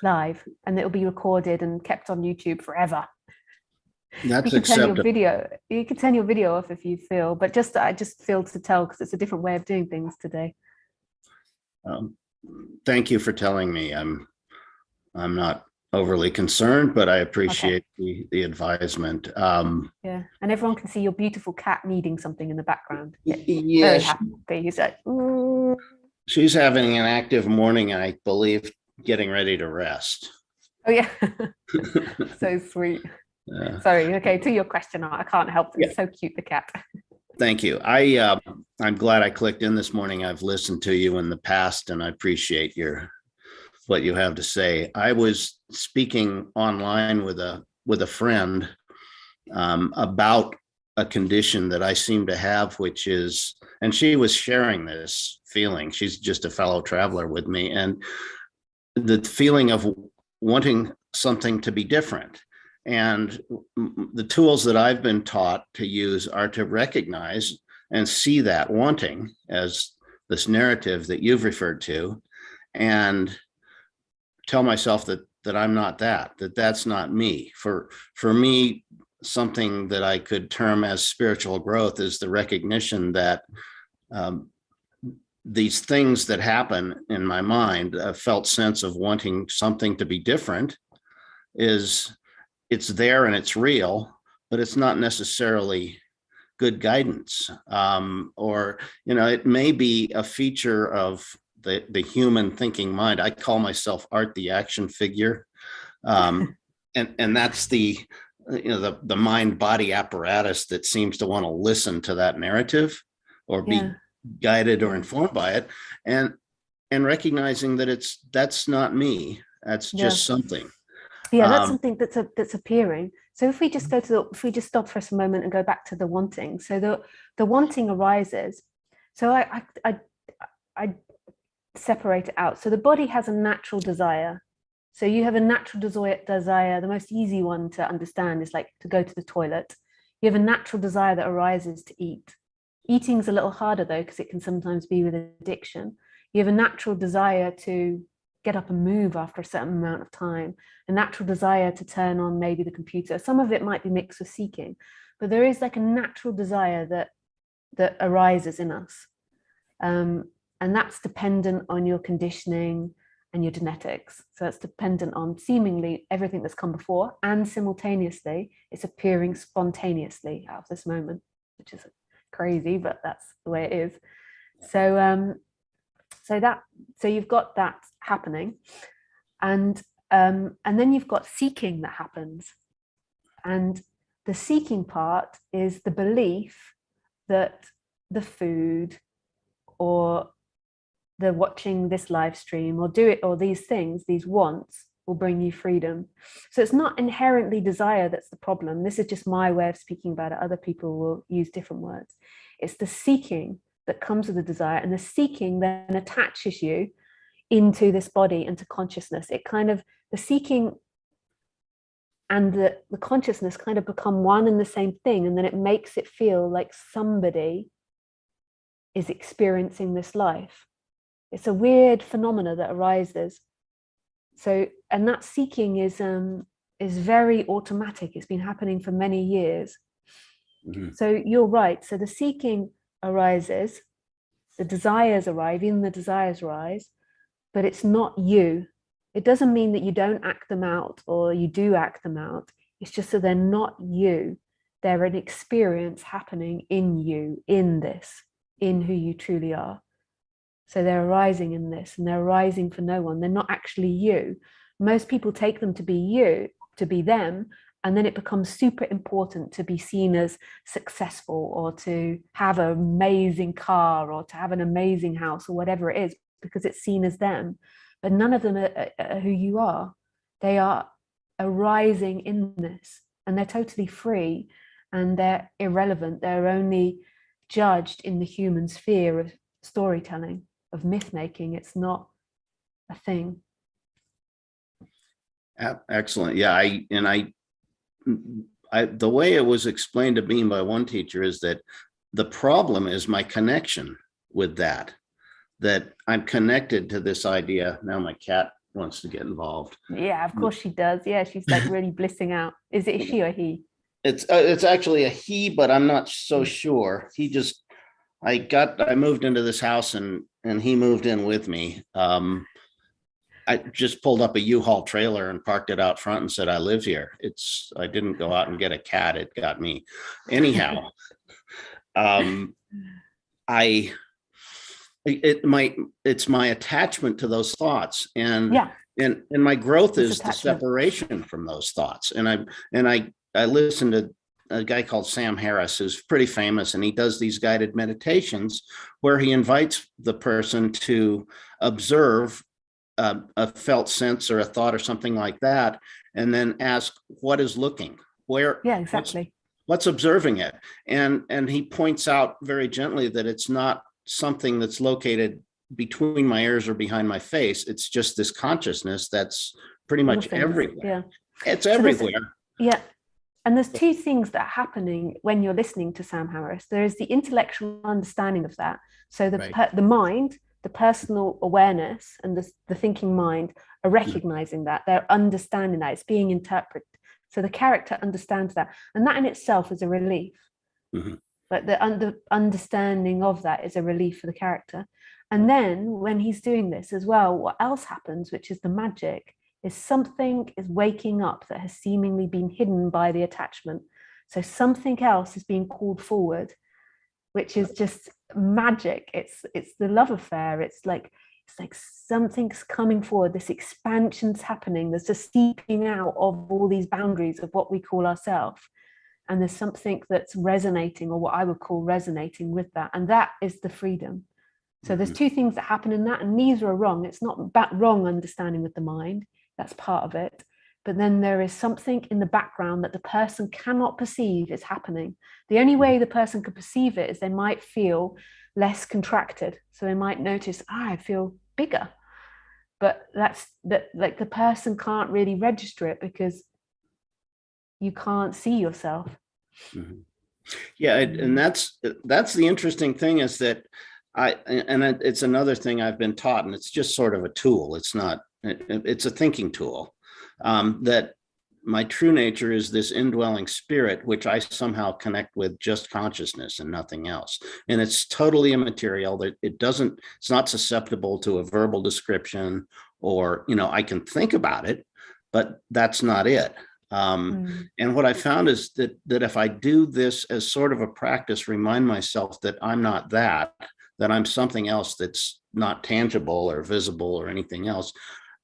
live, and it'll be recorded and kept on YouTube forever. That's acceptable. You can turn your video off if you feel, but I just feel to tell because it's a different way of doing things today. Thank you for telling me. I'm not overly concerned, but I appreciate the advisement. Yeah, and everyone can see your beautiful cat needing something in the background. Yes, happy. He's like, she's having an active morning, and I believe getting ready to rest. Oh yeah, so sweet. Sorry. Okay, to your question, I can't help it. It's so cute, the cat. Thank you. I'm glad I clicked in this morning. I've listened to you in the past, and I appreciate what you have to say. I was speaking online with a friend about a condition that I seem to have, which is, and she was sharing this feeling. She's just a fellow traveler with me, and the feeling of wanting something to be different. And the tools that I've been taught to use are to recognize and see that wanting as this narrative that you've referred to, and tell myself that I'm not that's not me. For me, something that I could term as spiritual growth is the recognition that these things that happen in my mind, a felt sense of wanting something to be different, it's there and it's real, but it's not necessarily good guidance. Or, it may be a feature of the human thinking mind. I call myself Art the action figure. And that's the mind body apparatus that seems to want to listen to that narrative or be guided or informed by it, and recognizing that that's not me. That's just something. Yeah, that's something that's appearing. So if we just stop for a moment and go back to the wanting. So the wanting arises. So I separate it out. So the body has a natural desire. So you have a natural desire. The most easy one to understand is like to go to the toilet. You have a natural desire that arises to eat. Eating's a little harder though, because it can sometimes be with addiction. You have a natural desire to get up and move after a certain amount of time, a natural desire to turn on maybe the computer. Some of it might be mixed with seeking, but there is like a natural desire that arises in us. And that's dependent on your conditioning and your genetics. So it's dependent on seemingly everything that's come before, and simultaneously it's appearing spontaneously out of this moment, which is crazy, but that's the way it is. So so you've got that happening, and then you've got seeking that happens. And the seeking part is the belief that the food or the watching this live stream or these things, these wants, will bring you freedom. So it's not inherently desire that's the problem. This is just my way of speaking about it. Other people will use different words. It's the seeking that comes with the desire, and the seeking then attaches you into this body, into consciousness. The seeking and the consciousness kind of become one and the same thing, and then it makes it feel like somebody is experiencing this life. It's a weird phenomena that arises. So, and that seeking is very automatic. It's been happening for many years. Mm-hmm. So you're right. So the seeking arises, the desires arrive, even the desires rise, but it's not you. It doesn't mean that you don't act them out or you do act them out. It's just that they're not you. They're an experience happening in you, in this, in who you truly are. So they're arising in this, and they're arising for no one. They're not actually you. Most people take them to be you, to be them, and then it becomes super important to be seen as successful or to have an amazing car or to have an amazing house or whatever it is, because it's seen as them. But none of them are who you are. They are arising in this, and they're totally free, and they're irrelevant. They're only judged in the human sphere of storytelling, of myth making. It's not a thing. Excellent. Yeah, the way it was explained to me by one teacher is that the problem is my connection with that I'm connected to this idea. Now my cat wants to get involved. Yeah, of course she does. Yeah, she's like really blissing out. Is it a she or he? It's actually a he, but I'm not so sure. I moved into this house and he moved in with me. I just pulled up a U-Haul trailer and parked it out front and said, I live here. I didn't go out and get a cat. It got me. Anyhow, it's my attachment to those thoughts, and my growth is the separation from those thoughts. And I listened to a guy called Sam Harris, who's pretty famous, and he does these guided meditations where he invites the person to observe a felt sense or a thought or something like that, and then ask what is looking, where, exactly, what's observing it. And he points out very gently that it's not something that's located between my ears or behind my face. It's just this consciousness that's pretty All much things, everywhere. yeah. It's So everywhere. Yeah. And there's two things that are happening when you're listening to Sam Harris. There is the intellectual understanding of that. So the mind, the personal awareness, and the thinking mind are recognizing that. They're understanding that. It's being interpreted. So the character understands that. And that in itself is a relief. Mm-hmm. But the understanding of that is a relief for the character. And then when he's doing this as well, what else happens, which is the magic, is something is waking up that has seemingly been hidden by the attachment. So something else is being called forward, which is just magic. It's the love affair. It's like something's coming forward. This expansion's happening. There's a seeping out of all these boundaries of what we call ourselves. And there's something that's resonating, or what I would call resonating with that. And that is the freedom. So there's two things that happen in that, and neither are wrong. It's not about wrong understanding with the mind. That's part of it. But then there is something in the background that the person cannot perceive is happening. The only way the person can perceive it is they might feel less contracted. So they might notice, I feel bigger. But like the person can't really register it because you can't see yourself. Mm-hmm. Yeah, and that's the interesting thing, is that it's another thing I've been taught, and it's just sort of a tool. It's a thinking tool, that my true nature is this indwelling spirit, which I somehow connect with just consciousness and nothing else. And it's totally immaterial. That it's not susceptible to a verbal description, or, I can think about it, but that's not it. And what I found is that if I do this as sort of a practice, remind myself that I'm not that I'm something else that's not tangible or visible or anything else,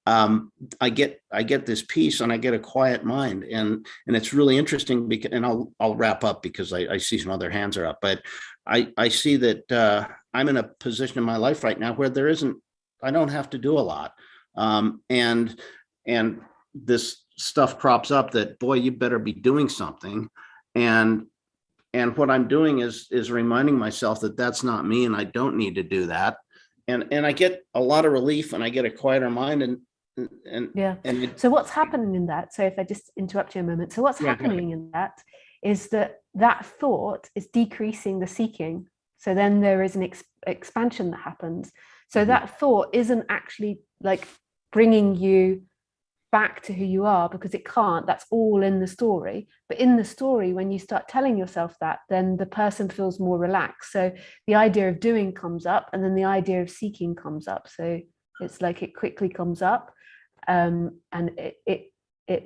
I get this peace, and I get a quiet mind, and it's really interesting because, and I'll wrap up because I see some other hands are up, but I see that I'm in a position in my life right now where I don't have to do a lot, and this stuff crops up that, boy, you better be doing something, and what I'm doing is reminding myself that that's not me, and I don't need to do that, and I get a lot of relief, and I get a quieter mind, and so what's happening in that, so if I just interrupt you a moment, so what's happening in that is that thought is decreasing the seeking. So then there is an expansion that happens. So that thought isn't actually like bringing you back to who you are, because it can't. That's all in the story. But in the story, when you start telling yourself that, then the person feels more relaxed. So the idea of doing comes up, and then the idea of seeking comes up. So it's like it quickly comes up, and it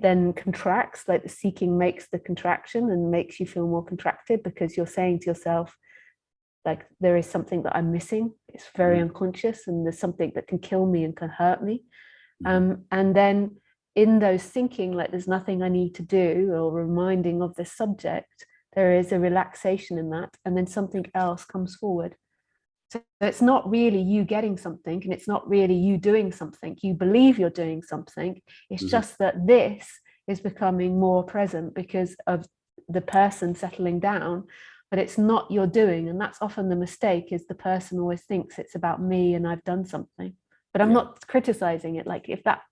then contracts. Like the seeking makes the contraction and makes you feel more contracted, because you're saying to yourself, like, there is something that I'm missing. It's very unconscious, and there's something that can kill me and can hurt me. And then in those thinking, like there's nothing I need to do, or reminding of this subject, there is a relaxation in that, and then something else comes forward. So it's not really you getting something, and it's not really you doing something. You believe you're doing something. It's just that this is becoming more present because of the person settling down, but it's not your doing. And that's often the mistake, is the person always thinks it's about me and I've done something. But I'm not criticizing it. Like if that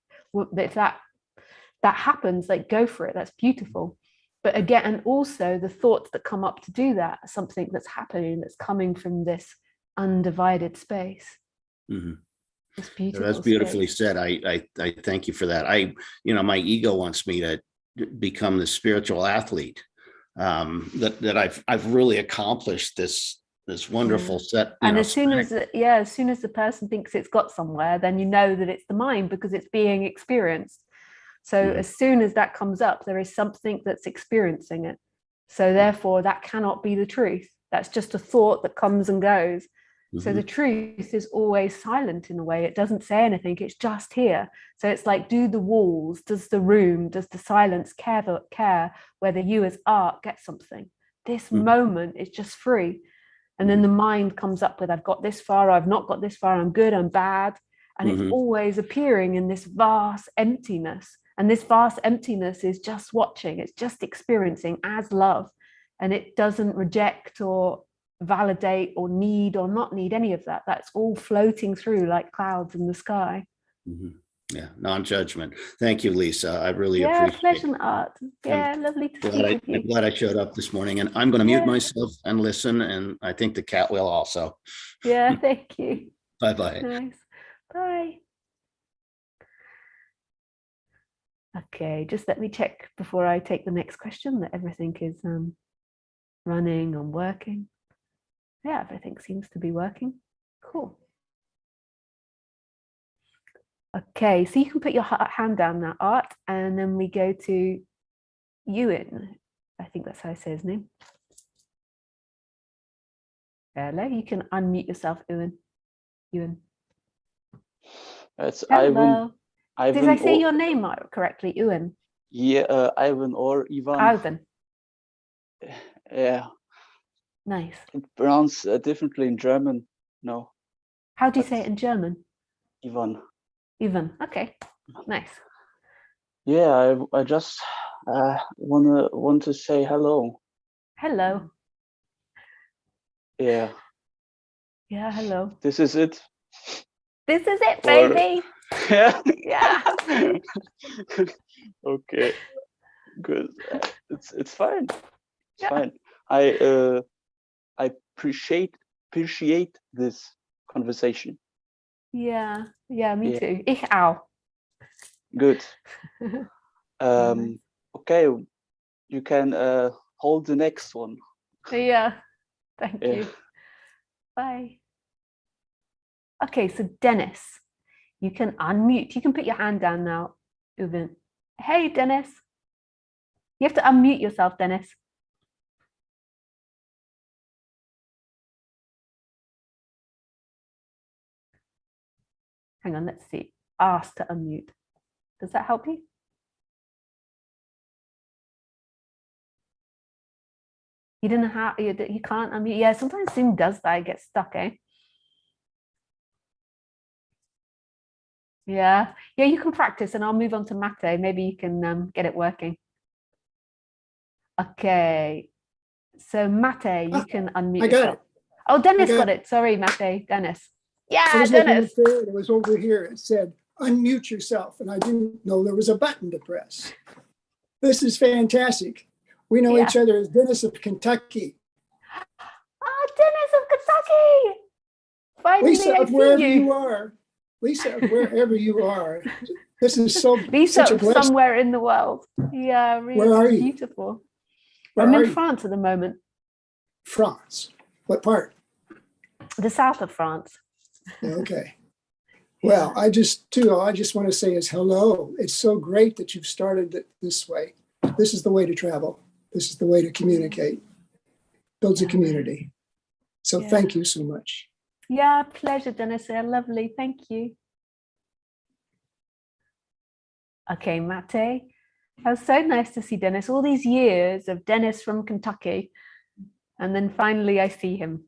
happens, like go for it. That's beautiful. But again, and also the thoughts that come up to do that are something that's happening, that's coming from this undivided space. It's beautiful. That's beautifully said. I thank you for that. My ego wants me to become the spiritual athlete, that I've really accomplished this wonderful set. And as soon as the person thinks it's got somewhere, then you know that it's the mind, because it's being experienced. So as soon as that comes up, there is something that's experiencing it. So therefore, that cannot be the truth. That's just a thought that comes and goes. So the truth is always silent in a way. It doesn't say anything. It's just here. So it's like, do the walls, does the room, does the silence care whether you as art get something? This moment is just free. And then the mind comes up with, I've got this far, I've not got this far, I'm good, I'm bad. And it's always appearing in this vast emptiness. And this vast emptiness is just watching, it's just experiencing as love. And it doesn't reject or validate or need or not need any of that. That's all floating through like clouds in the sky. Yeah, non-judgment. Thank you, Lisa. I really Yeah, appreciate pleasure, Art. Yeah, lovely to speak with I'm you. glad I showed up this morning, and I'm going to mute myself and listen, and I think the cat will also. Yeah, thank you. Bye-bye. Nice. Bye. Okay, just let me check before I take the next question that everything is running and working. Yeah, everything seems to be working. Cool. Okay, so you can put your hand down now, Art, and then we go to Ewan. I think that's how I say his name. Hello, you can unmute yourself, Ewan. Ewan. It's Hello. Ivan. Did I say your name correctly, Ewan? Yeah, Ivan or Ivan. Ivan. Yeah. Nice. It pronounced differently in German. No. How do you say it in German? Ivan. Ivan. Okay. Nice. Yeah, I just want to say hello. Hello. Yeah. Yeah, hello. This is it. This is it, baby. Yeah. Yeah. Okay. Good. It's fine. It's Yeah. fine. I appreciate this conversation. Yeah. Yeah, me Yeah. too. Ich auch. Good. Nice. Okay, you can hold the next one. Yeah. Thank you. Bye. Okay, so Dennis, you can unmute. You can put your hand down now, Uven. Hey, Dennis. You have to unmute yourself, Dennis. Hang on, let's see. Ask to unmute. Does that help you? You didn't have, you can't unmute. Yeah, sometimes Zoom does that. I get stuck, eh? Yeah, yeah, you can practice and I'll move on to Mate. Maybe you can get it working. Okay, so Mate, you can unmute I got yourself. it. Oh, Dennis got it. Sorry, Mate, Dennis. Yeah, I was looking Dennis. up there and it was over here. It said, unmute yourself. And I didn't know there was a button to press. This is fantastic. We know each other as Dennis of Kentucky. Oh, Dennis of Kentucky. Finally, Lisa, I of see wherever you. you are. Lisa, of wherever you are. This is so Lisa such a of blessing. somewhere in the world. Yeah, really Where are you? beautiful. Where I'm are in you? France at the moment. France. What part? The south of France. Okay. Well, I just want to say is hello. It's so great that you've started it this way. This is the way to travel. This is the way to communicate. Builds a community. So thank you so much. Yeah, pleasure, Dennis. Yeah, lovely. Thank you. Okay, Mate. It was so nice to see Dennis. All these years of Dennis from Kentucky. And then finally I see him.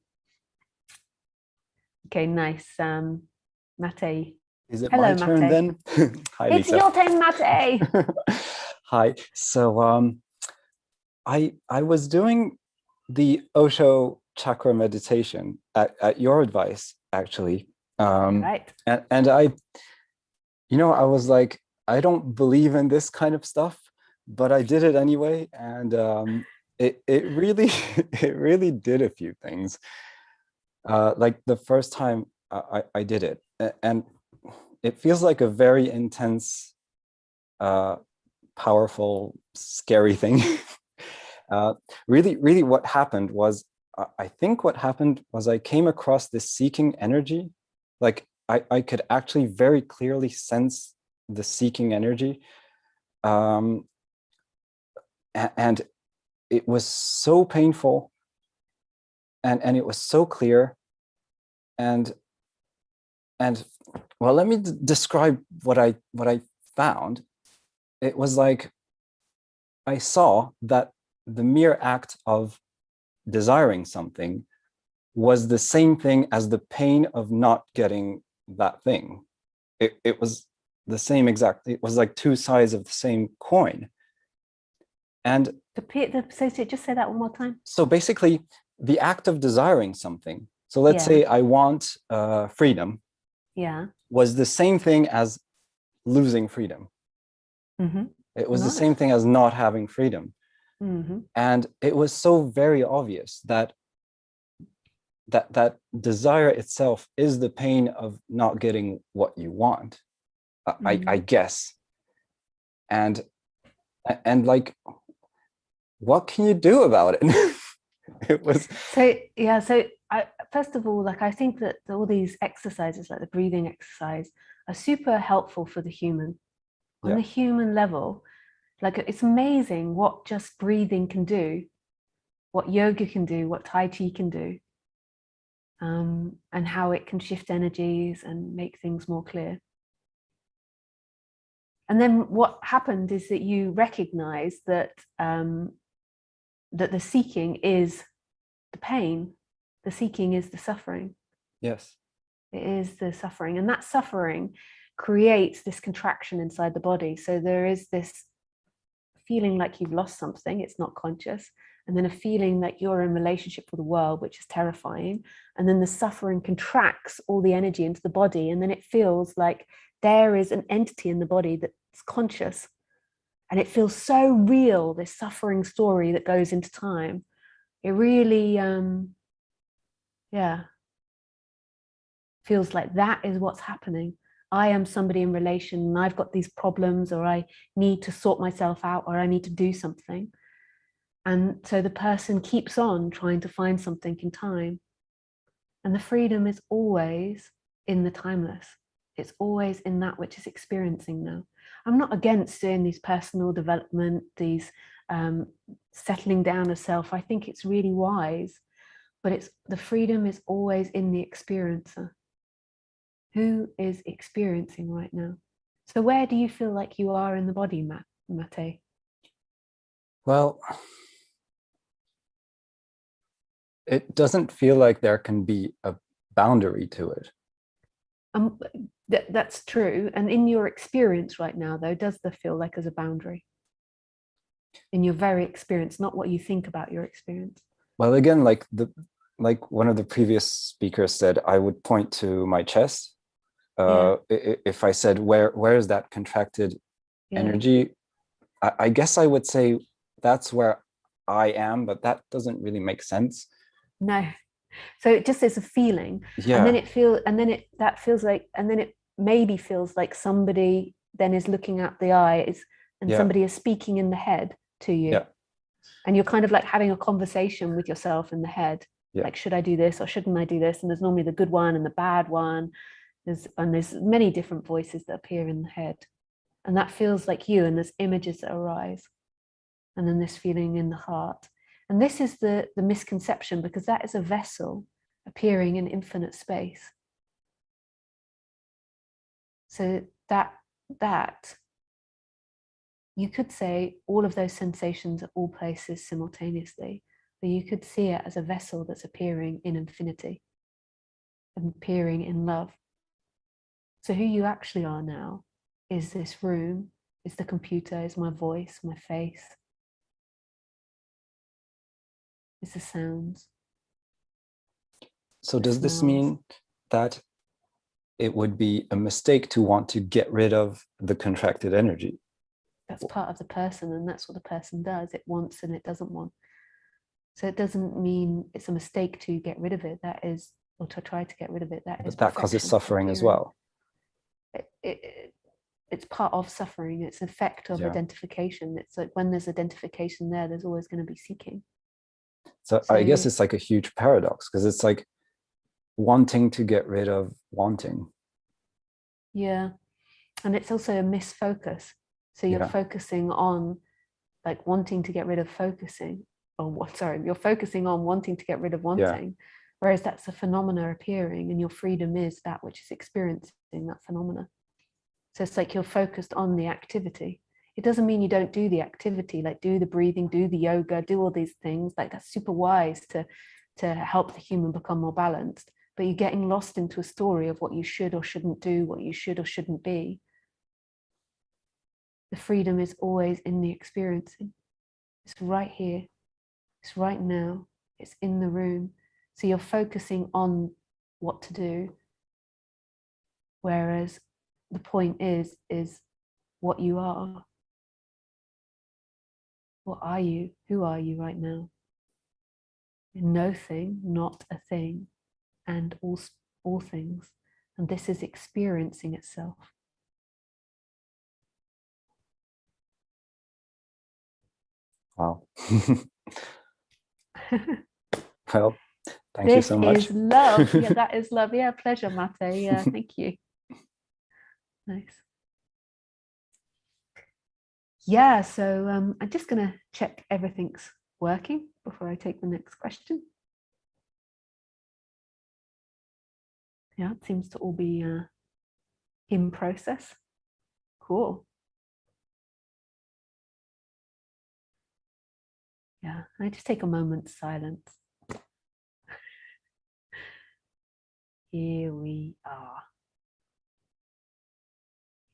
Okay, nice. Mate. Is it Hello, my turn Mate. then? Hi, It's Lisa. your turn, Mate. Hi. So I was doing the Osho chakra meditation at your advice, actually. Right. And I was like, I don't believe in this kind of stuff, but I did it anyway. And it really, it really did a few things. Like the first time I did it, and it feels like a very intense, powerful, scary thing. Really what happened was, I think what happened was I came across this seeking energy. Like I could actually very clearly sense the seeking energy. And it was so painful, and it was so clear. And well, let me describe what I found. It was like I saw that the mere act of desiring something was the same thing as the pain of not getting that thing. It was the same exact, it was like two sides of the same coin. And Just say that one more time. so basically, the act of desiring something, so let's say I want freedom, yeah, was the same thing as losing freedom. Mm-hmm. It was the Nice. same thing as not having freedom. Mm-hmm. And it was so very obvious that that desire itself is the pain of not getting what you want, I guess. And like, what can you do about it? It was so yeah. So first of all, like I think that all these exercises, like the breathing exercise, are super helpful for the human. On the human level, like it's amazing what just breathing can do, what yoga can do, what Tai Chi can do, and how it can shift energies and make things more clear. And then what happened is that you recognize that that the seeking is the pain, the seeking is the suffering. yes. It is the suffering, and that suffering creates this contraction inside the body. So there is this feeling like you've lost something, it's not conscious, and then a feeling that you're in relationship with the world, which is terrifying, and then the suffering contracts all the energy into the body, and then it feels like there is an entity in the body that's conscious, and it feels so real, this suffering story that goes into time. It really feels like that is what's happening. I am somebody in relation and I've got these problems, or I need to sort myself out, or I need to do something. And so the person keeps on trying to find something in time. And the freedom is always in the timeless. It's always in that which is experiencing now. I'm not against doing these personal development, these settling down of self. I think it's really wise, but it's the freedom is always in the experiencer. Who is experiencing right now? So where do you feel like you are in the body, Mate? Well, it doesn't feel like there can be a boundary to it. That's true. And in your experience right now, though, does there feel like there's a boundary? In your very experience, not what you think about your experience. Well, again, like one of the previous speakers said, I would point to my chest. If I said, where is that contracted energy? I guess I would say that's where I am, but that doesn't really make sense. No. So it just is a feeling. And then that feels like, and then it maybe feels like somebody then is looking at the eyes, and somebody is speaking in the head to you. And you're kind of like having a conversation with yourself in the head. Like, should I do this or shouldn't I do this? And there's normally the good one and the bad one. There's many different voices that appear in the head. And that feels like you, and there's images that arise. And then this feeling in the heart. And this is the misconception, because that is a vessel appearing in infinite space. So that you could say all of those sensations at all places simultaneously, but you could see it as a vessel that's appearing in infinity, appearing in love. So who you actually are now is this room, is the computer, is my voice, my face, is the sounds. So does this mean that it would be a mistake to want to get rid of the contracted energy? That's part of the person, and that's what the person does. It wants and it doesn't want. So it doesn't mean it's a mistake to get rid of it. That is, or to try to get rid of it. That causes suffering as well. It's part of suffering. It's an effect of identification. It's like when there's identification there's always going to be seeking. So I guess it's like a huge paradox, because it's like wanting to get rid of wanting. Yeah. And it's also a misfocus. So you're focusing on like wanting to get rid of focusing, you're focusing on wanting to get rid of wanting, whereas that's a phenomena appearing, and your freedom is that which is experiencing that phenomena. So it's like you're focused on the activity. It doesn't mean you don't do the activity, like do the breathing, do the yoga, do all these things. Like that's super wise to help the human become more balanced. But you're getting lost into a story of what you should or shouldn't do, what you should or shouldn't be. The freedom is always in the experiencing. It's right here. It's right now. It's in the room. So you're focusing on what to do. Whereas the point is what you are. What are you? Who are you right now? No thing, not a thing, and all things. And this is experiencing itself. Wow. Well, thank you so much. This is love. Yeah, that is love. Yeah, pleasure, Mate. Yeah, thank you. Nice. Yeah, so I'm just going to check everything's working before I take the next question. Yeah, it seems to all be in process. Cool. Yeah, I just take a moment's silence. Here we are.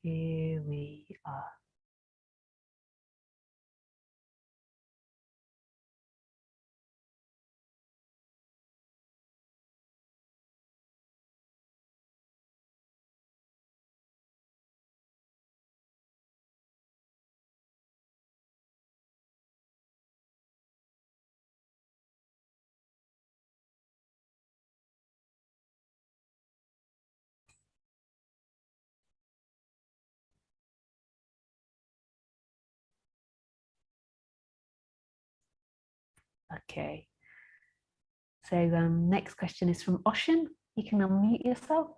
Here we are. Okay. So next question is from Oshin. You can unmute yourself.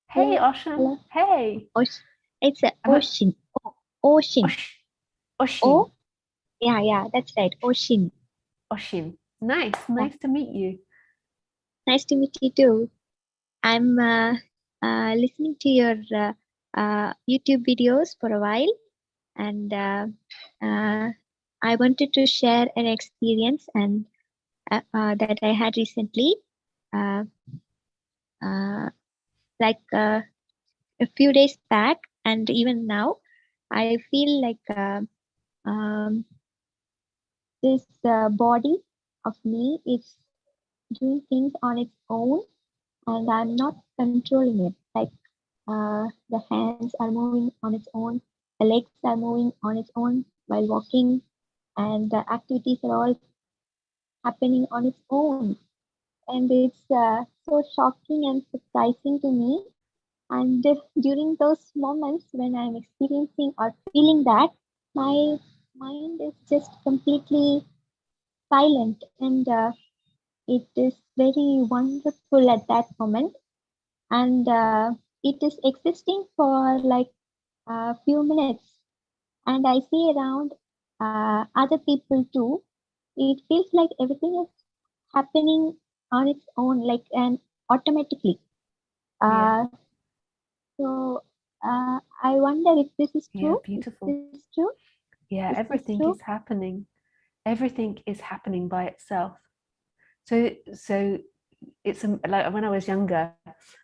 Hey, Oshin. Hello. Hey. It's an ocean. Ocean. Oshin. Oh, yeah, that's right. Ocean. Oshin. Nice to meet you. Nice to meet you too. I'm listening to your YouTube videos for a while, and I wanted to share an experience and that I had recently. Like a few days back, and even now, I feel like this body of me is doing things on its own, and I'm not controlling it. Like the hands are moving on its own, the legs are moving on its own while walking, and the activities are all happening on its own. And it's so shocking and surprising to me. And during those moments when I'm experiencing or feeling that, my mind is just completely silent, and it is very wonderful at that moment. And it is existing for like a few minutes. And I see around other people too. It feels like everything is happening on its own, like and automatically. Yeah. So I wonder if this is Yeah, true. beautiful. Is this true? Yeah, Is this everything true? is happening. Everything is happening by itself. So it's like when I was younger,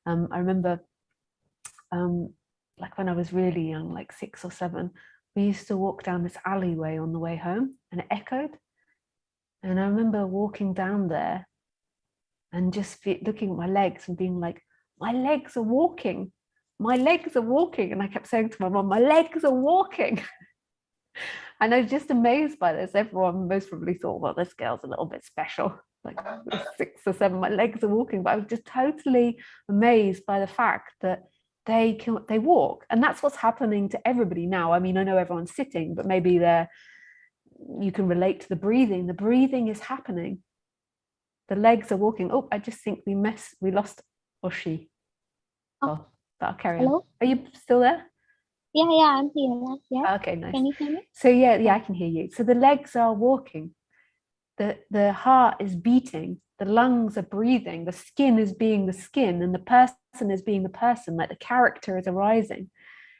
I remember like when I was really young, like 6 or 7, we used to walk down this alleyway on the way home, and it echoed. And I remember walking down there and just looking at my legs and being like, my legs are walking. My legs are walking. And I kept saying to my mom, my legs are walking. And I was just amazed by this. Everyone most probably thought, well, this girl's a little bit special. Like 6 or 7, my legs are walking. But I was just totally amazed by the fact that they walk. And that's what's happening to everybody now. I mean, I know everyone's sitting, but maybe you can relate to the breathing. The breathing is happening. The legs are walking. Oh, I just think we lost Oshi. Oh, but I'll carry on. Are you still there? Yeah, I'm here. Yeah. Okay, nice. Can you hear me? So yeah, I can hear you. So the legs are walking. The heart is beating. The lungs are breathing. The skin is being the skin, and the person is being the person. Like the character is arising,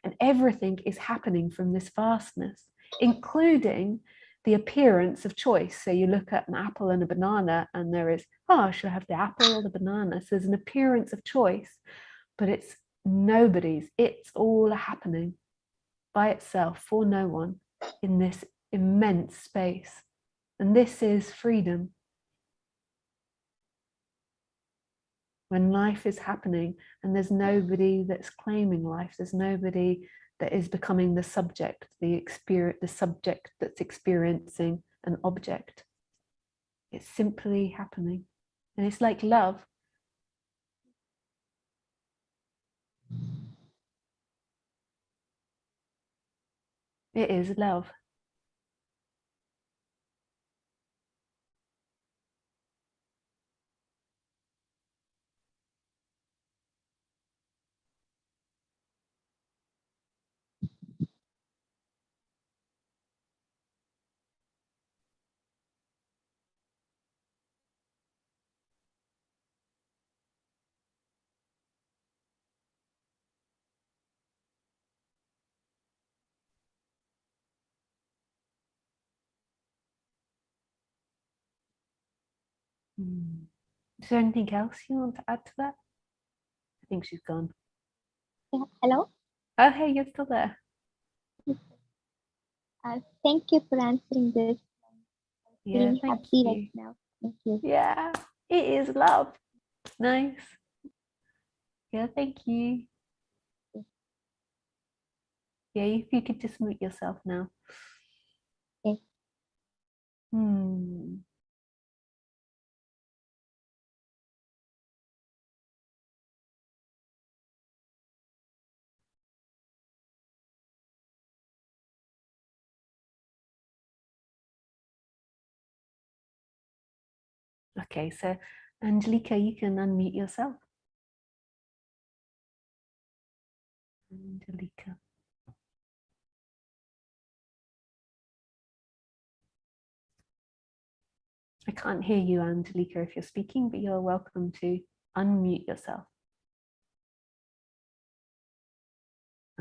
and everything is happening from this vastness, including the appearance of choice. So you look at an apple and a banana, and there is, should I have the apple or the banana? So there's an appearance of choice, but it's nobody's. It's all happening by itself for no one in this immense space. And this is freedom. when life is happening and there's nobody that's claiming life, there's nobody that is becoming the subject, the subject that's experiencing an object. It's simply happening. And it's like love. It is love. Is there anything else you want to add to that? I think she's gone. Yeah, hello. Oh, hey, you're still there. Thank you for answering this. Yeah, Feeling thank happy you. right now. Thank you. Yeah, it is love. Nice. Yeah, thank you. Yeah, if you could just mute yourself now. Okay. Okay, so Angelica, you can unmute yourself. Angelica. I can't hear you, Angelica, if you're speaking, but you're welcome to unmute yourself.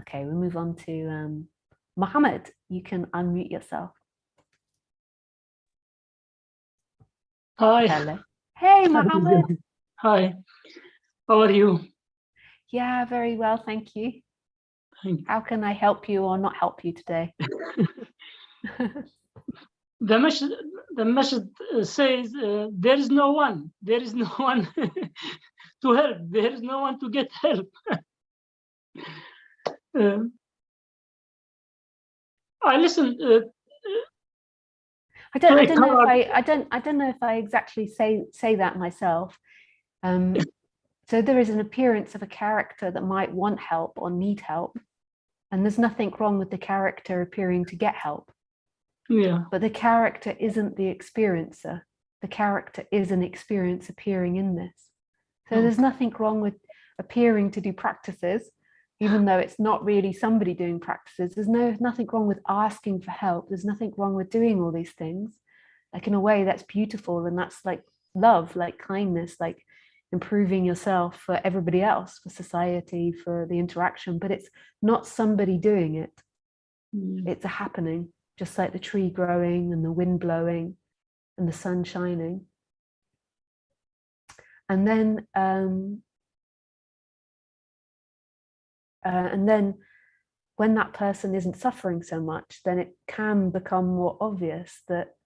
Okay, we'll move on to Mohammed. You can unmute yourself. Hi. Hello. Hey, Mohammed. Hi. How are you? Yeah, very well, thank you. How can I help you or not help you today? The message says there is no one. There is no one to help. There is no one to get help. I listened. I don't know if I exactly say that myself. So there is an appearance of a character that might want help or need help, and there's nothing wrong with the character appearing to get help. Yeah. But the character isn't the experiencer. The character is an experience appearing in this. So there's nothing wrong with appearing to do practices, even though it's not really somebody doing practices. There's nothing wrong with asking for help. There's nothing wrong with doing all these things. Like, in a way, that's beautiful, and that's like love, like kindness, like improving yourself for everybody else, for society, for the interaction. But it's not somebody doing it. It's a happening, just like the tree growing and the wind blowing and the sun shining. And then when that person isn't suffering so much, then it can become more obvious that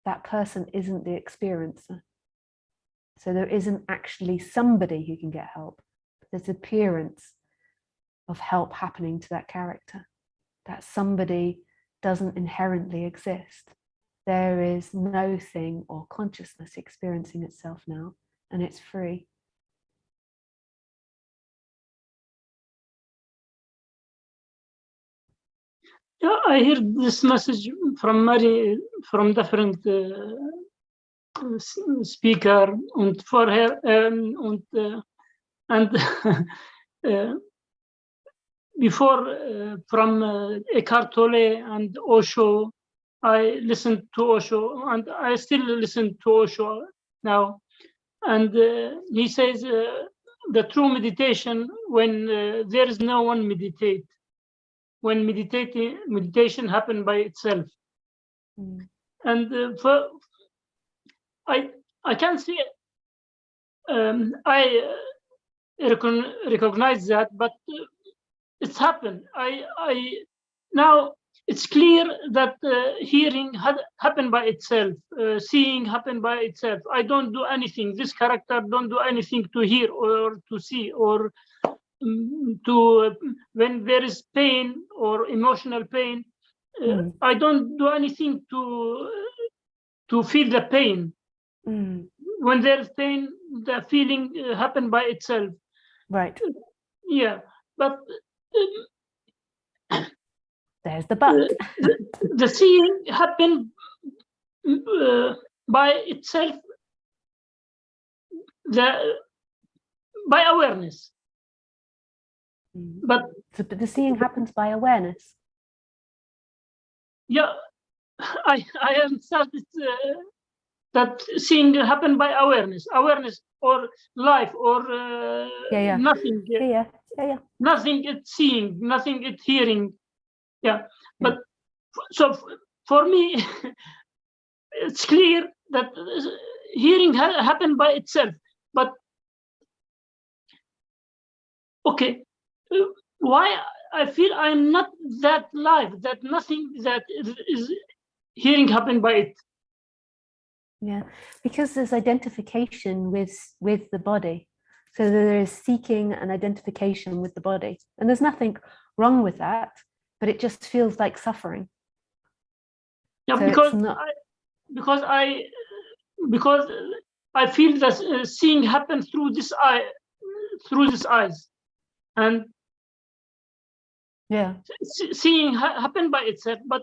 that person isn't the experiencer. So there isn't actually somebody who can get help. There's appearance of help happening to that character. That somebody doesn't inherently exist. There is no thing or consciousness experiencing itself now, and it's free. Yeah, I hear this message from Mary, from different speaker, and for her, and before from Eckhart Tolle and Osho. I listened to Osho, and I still listen to Osho now. And he says the true meditation when there is no one meditate, when meditation happen by itself. And I can see I recognize that, but it's happened. I now it's clear that hearing happen by itself, seeing happen by itself. I don't do anything. This character don't do anything to hear or to see or to when there is pain or emotional pain. I don't do anything to feel the pain. When there is pain, the feeling happen by itself. Right. Yeah, but there's the but. The seeing happen by itself, by awareness. But the seeing happens by awareness. Yeah, I haven't started that seeing happen by awareness or life or nothing. Nothing it's seeing, nothing it's hearing. Yeah, but so for me, it's clear that hearing happen by itself. But okay, why I feel I'm not that live, that nothing that is hearing happen by it. Yeah, because there's identification with the body. So there is seeking and identification with the body. And there's nothing wrong with that, but it just feels like suffering. Yeah, so because I feel that seeing happens through this eye, through these eyes. And yeah, seeing happen by itself, but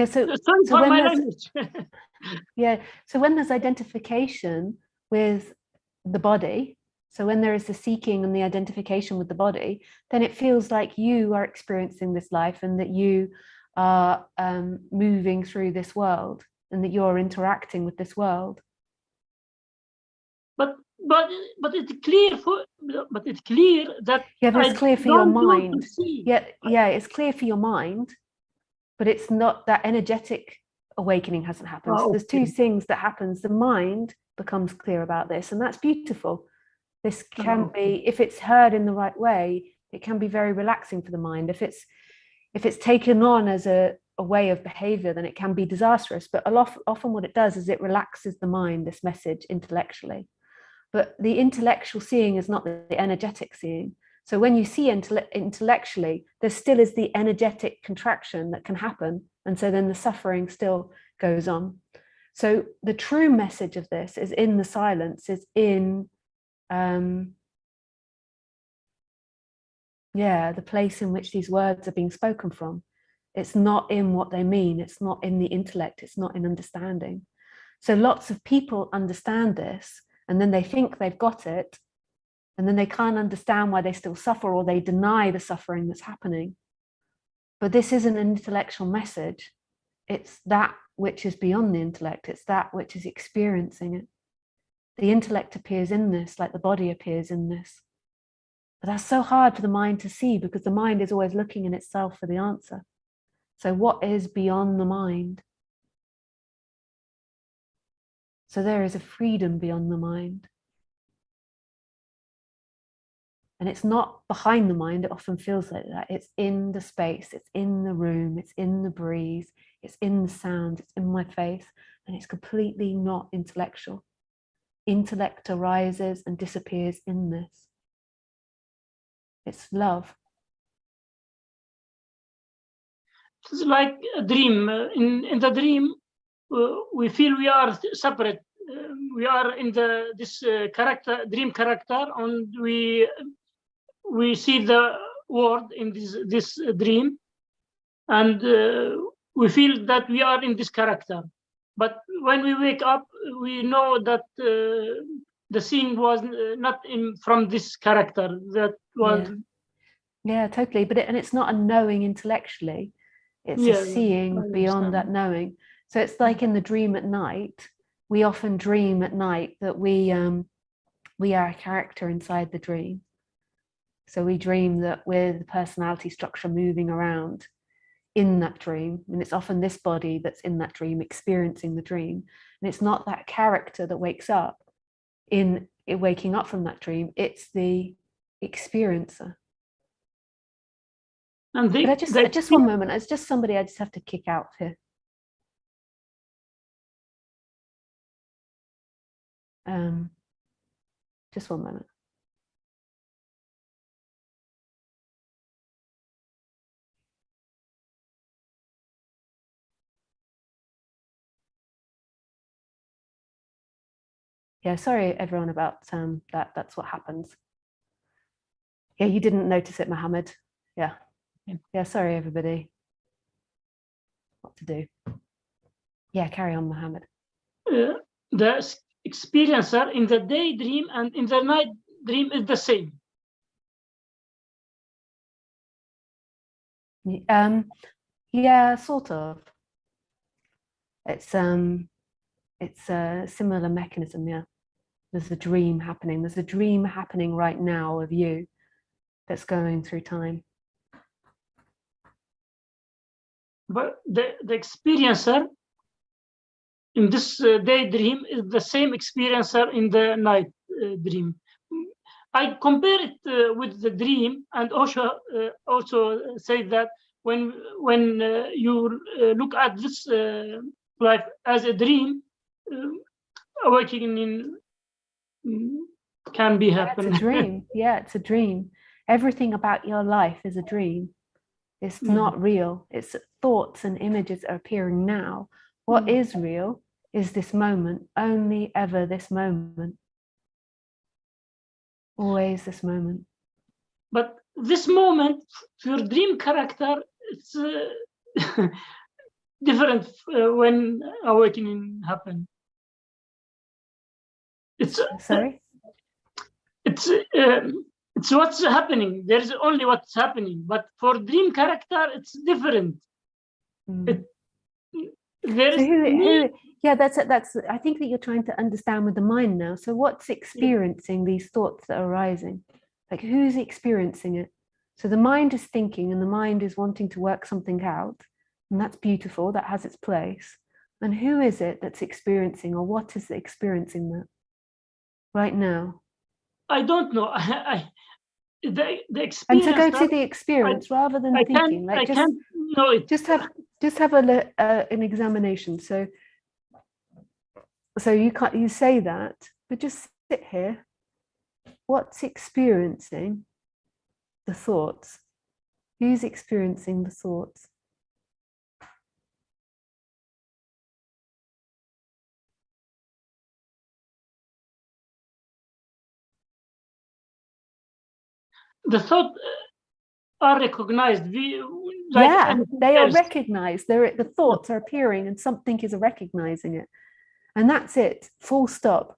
so for my language. Yeah, so when there's identification with the body, so when there is the seeking and the identification with the body, then it feels like you are experiencing this life and that you are moving through this world and that you're interacting with this world. But it's clear that but it's clear for your mind. Yeah, it's clear for your mind, but it's not that energetic awakening hasn't happened. So there's two things that happens. The mind becomes clear about this, and that's beautiful. This can be, if it's heard in the right way, it can be very relaxing for the mind. If it's taken on as a way of behavior, then it can be disastrous. But often what it does is it relaxes the mind, this message intellectually. But the intellectual seeing is not the energetic seeing. So when you see intellectually, there still is the energetic contraction that can happen. And so then the suffering still goes on. So the true message of this is in the silence, is in, the place in which these words are being spoken from. It's not in what they mean. It's not in the intellect. It's not in understanding. So lots of people understand this, and then they think they've got it, and then they can't understand why they still suffer, or they deny the suffering that's happening. But this isn't an intellectual message. It's that which is beyond the intellect. It's that which is experiencing it. The intellect appears in this, like the body appears in this. But that's so hard for the mind to see, because the mind is always looking in itself for the answer. So what is beyond the mind? So there is a freedom beyond the mind. And it's not behind the mind. It often feels like that. It's in the space, it's in the room, it's in the breeze, it's in the sound, it's in my face, and it's completely not intellectual. Intellect arises and disappears in this. It's love. It's like a dream. In the dream, we feel we are separate. We are in this dream character, and we see the world in this dream, and we feel that we are in this character. But when we wake up, we know that the scene was not from this character. That was totally. But it's not a knowing intellectually. It's a seeing beyond that knowing. So it's like in the dream at night. We often dream at night that we are a character inside the dream. So we dream that we're the personality structure moving around in that dream. And it's often this body that's in that dream, experiencing the dream. And it's not that character that wakes up in waking up from that dream. It's the experiencer. And But I just one moment. It's just somebody I just have to kick out here. Just one moment. Yeah, sorry everyone about that. That's what happens. Yeah, you didn't notice it, Mohammed. Yeah. Yeah, sorry everybody. What to do? Yeah, carry on, Mohammed. The experiencer in the daydream and in the night dream is the same. Yeah, sort of. It's a similar mechanism. Yeah, there's a dream happening. There's a dream happening right now of you that's going through time. But the experiencer in this daydream is the same experiencer in the night dream. I compare it with the dream, and Osho also said that when you look at this life as a dream, awakening can be happen. It's a dream. Yeah, it's a dream. Everything about your life is a dream. It's not real. It's thoughts and images are appearing now. What is real is this moment, only ever this moment. Always this moment. But this moment, your dream character, it's different when awakening happen. It's sorry. It's what's happening. There's only what's happening. But for dream character, it's different. Yeah, that's I think that you're trying to understand with the mind now. So what's experiencing these thoughts that are arising? Like who's experiencing it? So the mind is thinking and the mind is wanting to work something out. And that's beautiful. That has its place. And who is it that's experiencing, or what is experiencing that right now? I don't know. The experience. And to go to the experience rather than thinking, like just have an examination. So you say that, but just sit here. What's experiencing the thoughts? Who's experiencing the thoughts? The thoughts are recognized. They are recognized. The thoughts are appearing and something is recognizing it. And that's it, full stop.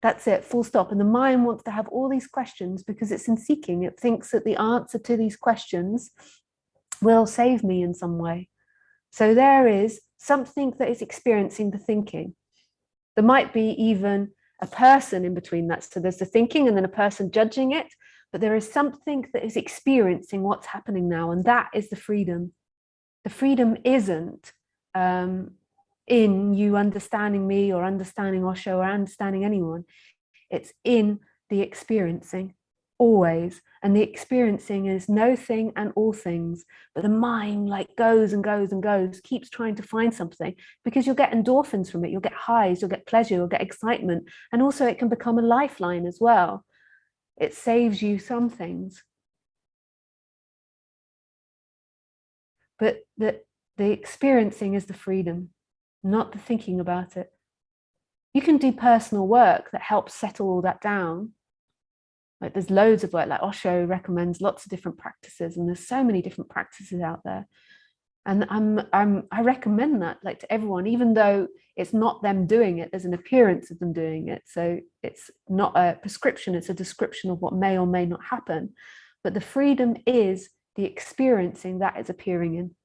That's it, full stop. And the mind wants to have all these questions because it's in seeking. It thinks that the answer to these questions will save me in some way. So there is something that is experiencing the thinking. There might be even a person in between that. So there's the thinking and then a person judging it, but there is something that is experiencing what's happening now. And that is the freedom. The freedom isn't in you understanding me or understanding Osho or understanding anyone. It's in the experiencing, always. And the experiencing is no thing and all things. But the mind like goes and goes and goes, keeps trying to find something, because you'll get endorphins from it. You'll get highs, you'll get pleasure, you'll get excitement. And also it can become a lifeline as well. It saves you some things. But the experiencing is the freedom, not the thinking about it. You can do personal work that helps settle all that down. Like there's loads of work, like Osho recommends lots of different practices, and there's so many different practices out there. And I recommend that like to everyone, even though it's not them doing it, there's an appearance of them doing it. So it's not a prescription, it's a description of what may or may not happen. But the freedom is the experiencing that is appearing in.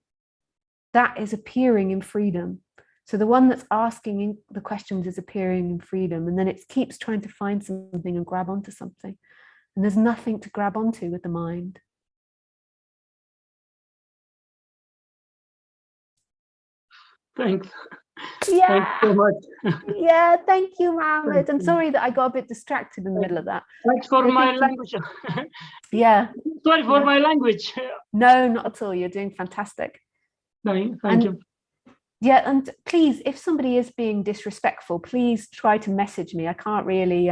That is appearing in freedom. So the one that's asking the questions is appearing in freedom, and then it keeps trying to find something and grab onto something. And there's nothing to grab onto with the mind. Thanks. Yeah. Thanks so much. Yeah, thank you, Mohammed. I'm you. sorry that I got a bit distracted in the middle of that. Thanks for So my thank you. language. Yeah. Sorry for Yeah. my language. No, not at all. You're doing fantastic. Thank you. Yeah, and please, if somebody is being disrespectful, please try to message me. I can't really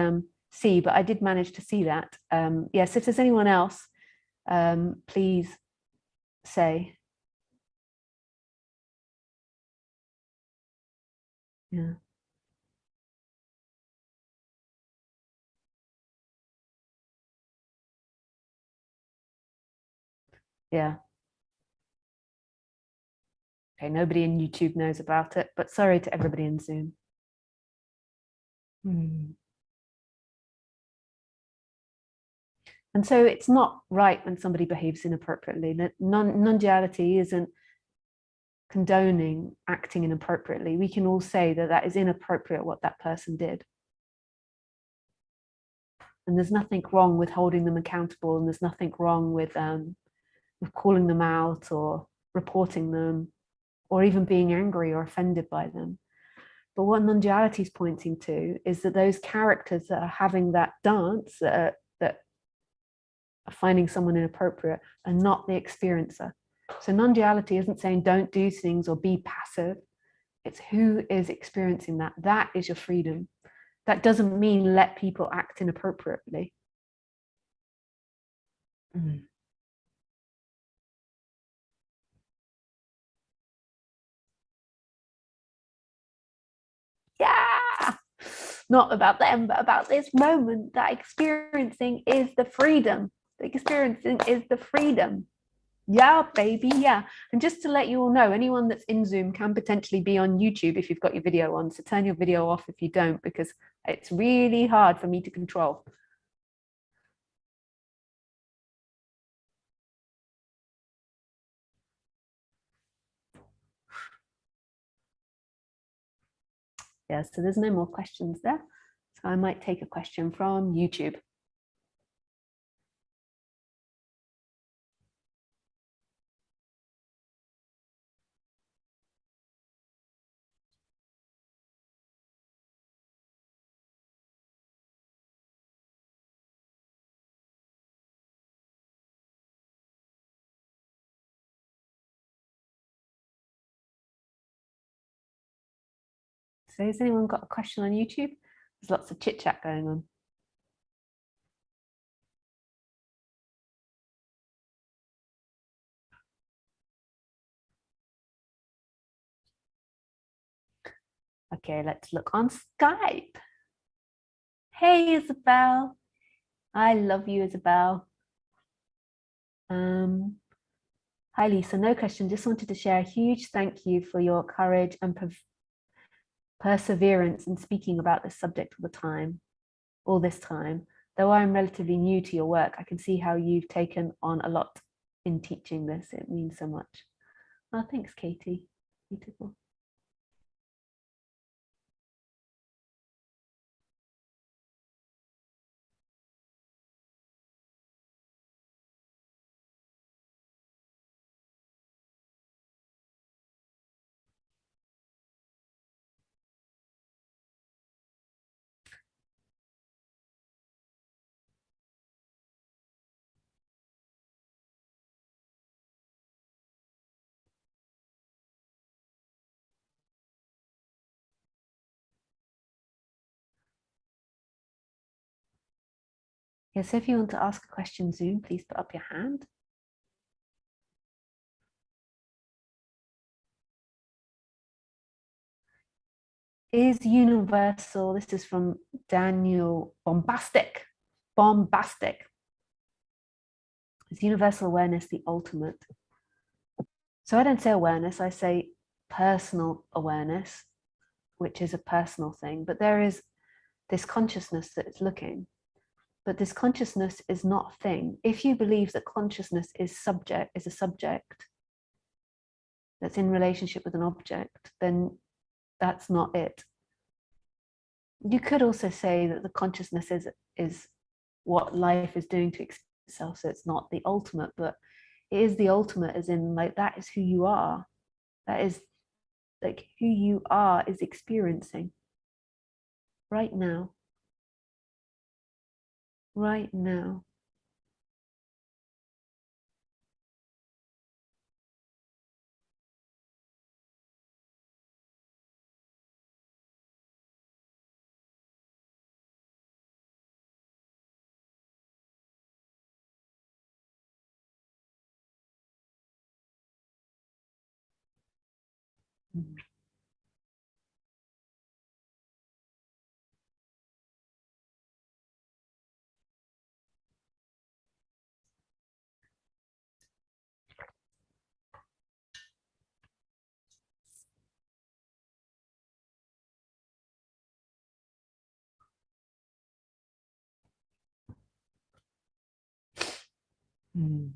see, but I did manage to see that. Yes, if there's anyone else, please say. Yeah. Yeah. Okay, nobody in YouTube knows about it, but sorry to everybody in Zoom. And so it's not right when somebody behaves inappropriately. Non-duality isn't condoning acting inappropriately. We can all say that that is inappropriate what that person did. And there's nothing wrong with holding them accountable, and there's nothing wrong with calling them out or reporting them or even being angry or offended by them. But what non-duality is pointing to is that those characters that are having that dance, that are finding someone inappropriate, are not the experiencer. So non-duality isn't saying don't do things or be passive. It's who is experiencing that. That is your freedom. That doesn't mean let people act inappropriately. Yeah, not about them, but about this moment. That experiencing is the freedom. The experiencing is the freedom. Yeah, baby, yeah. And just to let you all know, anyone that's in Zoom can potentially be on YouTube if you've got your video on. So turn your video off if you don't, because it's really hard for me to control. Yeah, so there's no more questions there. So I might take a question from YouTube. So has anyone got a question on YouTube? There's lots of chit chat going on. Okay, let's look on Skype. Hey, Isabel. I love you, Isabel. Hi, Lisa. No question. Just wanted to share a huge thank you for your courage and perseverance in speaking about this subject all this time. Though I'm relatively new to your work, I can see how you've taken on a lot in teaching this. It means so much. Oh, thanks, Katie. Beautiful. Yeah, so if you want to ask a question Zoom, please put up your hand. Is universal, this is from Daniel, bombastic. Is universal awareness the ultimate? So I don't say awareness, I say personal awareness, which is a personal thing, but there is this consciousness that is looking. But this consciousness is not a thing. If you believe that consciousness is a subject that's in relationship with an object, then that's not it. You could also say that the consciousness is what life is doing to itself, so it's not the ultimate, but it is the ultimate, as in, like, that is who you are. That is like who you are is experiencing right now. Right now. Mm.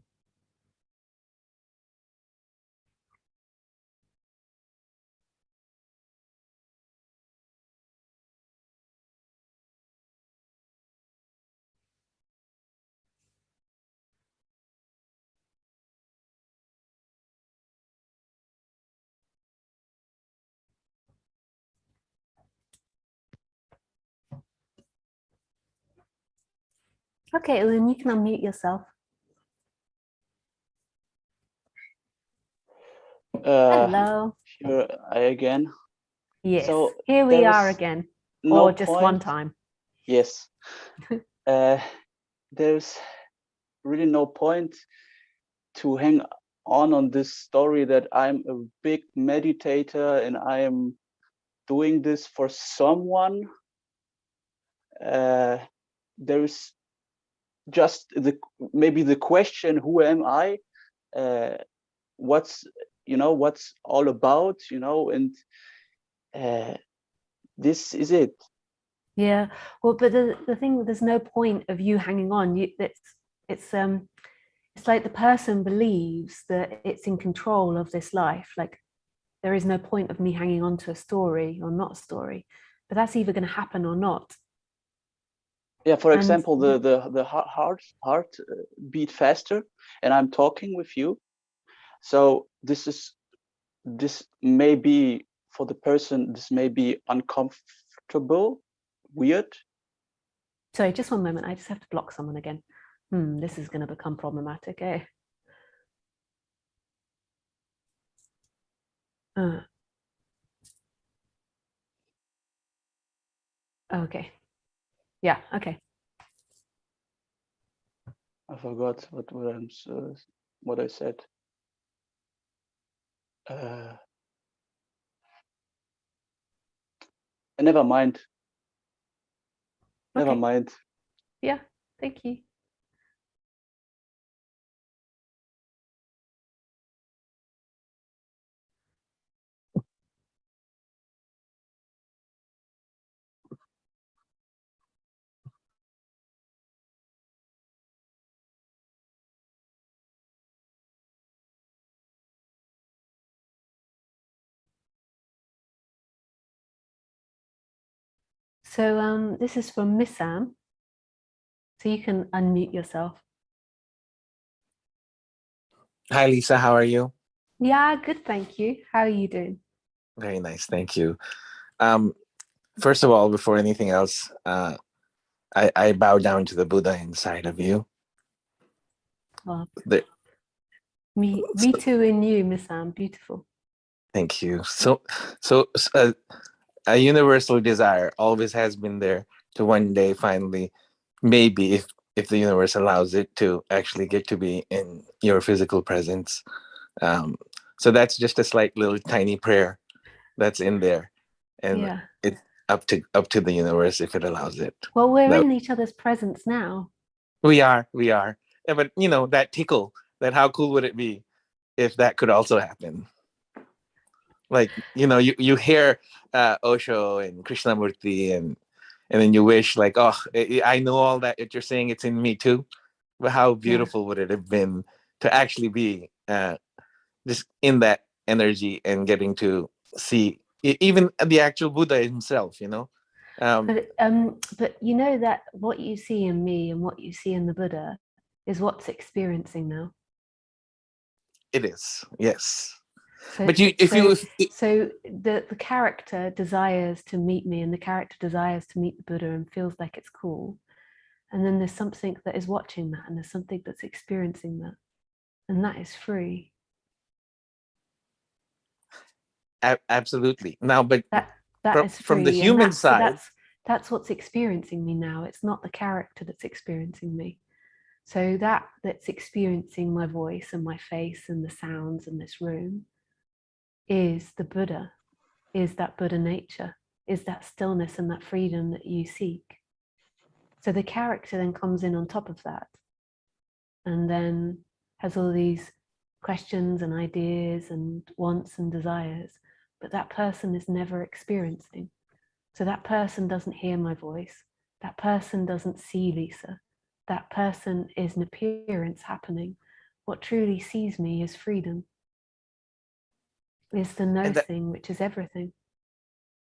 Okay, then you can unmute yourself. Hello. Here I again. Yes, So here we there are is again, no or just one point. time. Yes. There's really no point to hang on this story that I'm a big meditator and I am doing this for someone. There's just maybe the question, who am I? What's all about, and this is it. Yeah, well, but the thing, there's no point of you hanging on. It's like the person believes that it's in control of this life. Like there is no point of me hanging on to a story or not a story, but that's either going to happen or not. Yeah, for example, the heart beat faster, and I'm talking with you. So this may be, for the person, this may be uncomfortable, weird. Sorry, just one moment. I just have to block someone again. This is going to become problematic, eh? Okay. Yeah, okay. I forgot what I said. Never mind. Never mind. Yeah, thank you. So this is from Miss Sam. So you can unmute yourself. Hi, Lisa. How are you? Yeah, good. Thank you. How are you doing? Very nice. Thank you. First of all, before anything else, I bow down to the Buddha inside of you. Well, me too in you, Miss Sam. Beautiful. Thank you. So a universal desire always has been there to one day finally, maybe if the universe allows it, to actually get to be in your physical presence. So that's just a slight little tiny prayer that's in there, and yeah, it's up to the universe if it allows it. Well, we're in each other's presence now. We are. Yeah, but that tickle, that how cool would it be if that could also happen? Like, you hear Osho and Krishnamurti, and then you wish, like, oh, I know all that you're saying, it's in me too. But how beautiful would it have been to actually be just in that energy and getting to see even the actual Buddha himself, But you know that what you see in me and what you see in the Buddha is what's experiencing now. It is, yes. So, But so the character desires to meet me, and the character desires to meet the Buddha and feels like it's cool. And then there's something that is watching that, and there's something that's experiencing that, and that is free. Absolutely. Now, but That is free. from the human side, so that's what's experiencing me now. It's not the character that's experiencing me. So that's experiencing my voice and my face and the sounds in this room is the Buddha, is that Buddha nature, is that stillness and that freedom that you seek. So the character then comes in on top of that and then has all these questions and ideas and wants and desires, but that person is never experiencing. So that person doesn't hear my voice. That person doesn't see Lisa. That person is an appearance happening. What truly sees me is freedom, is the no thing, which is everything.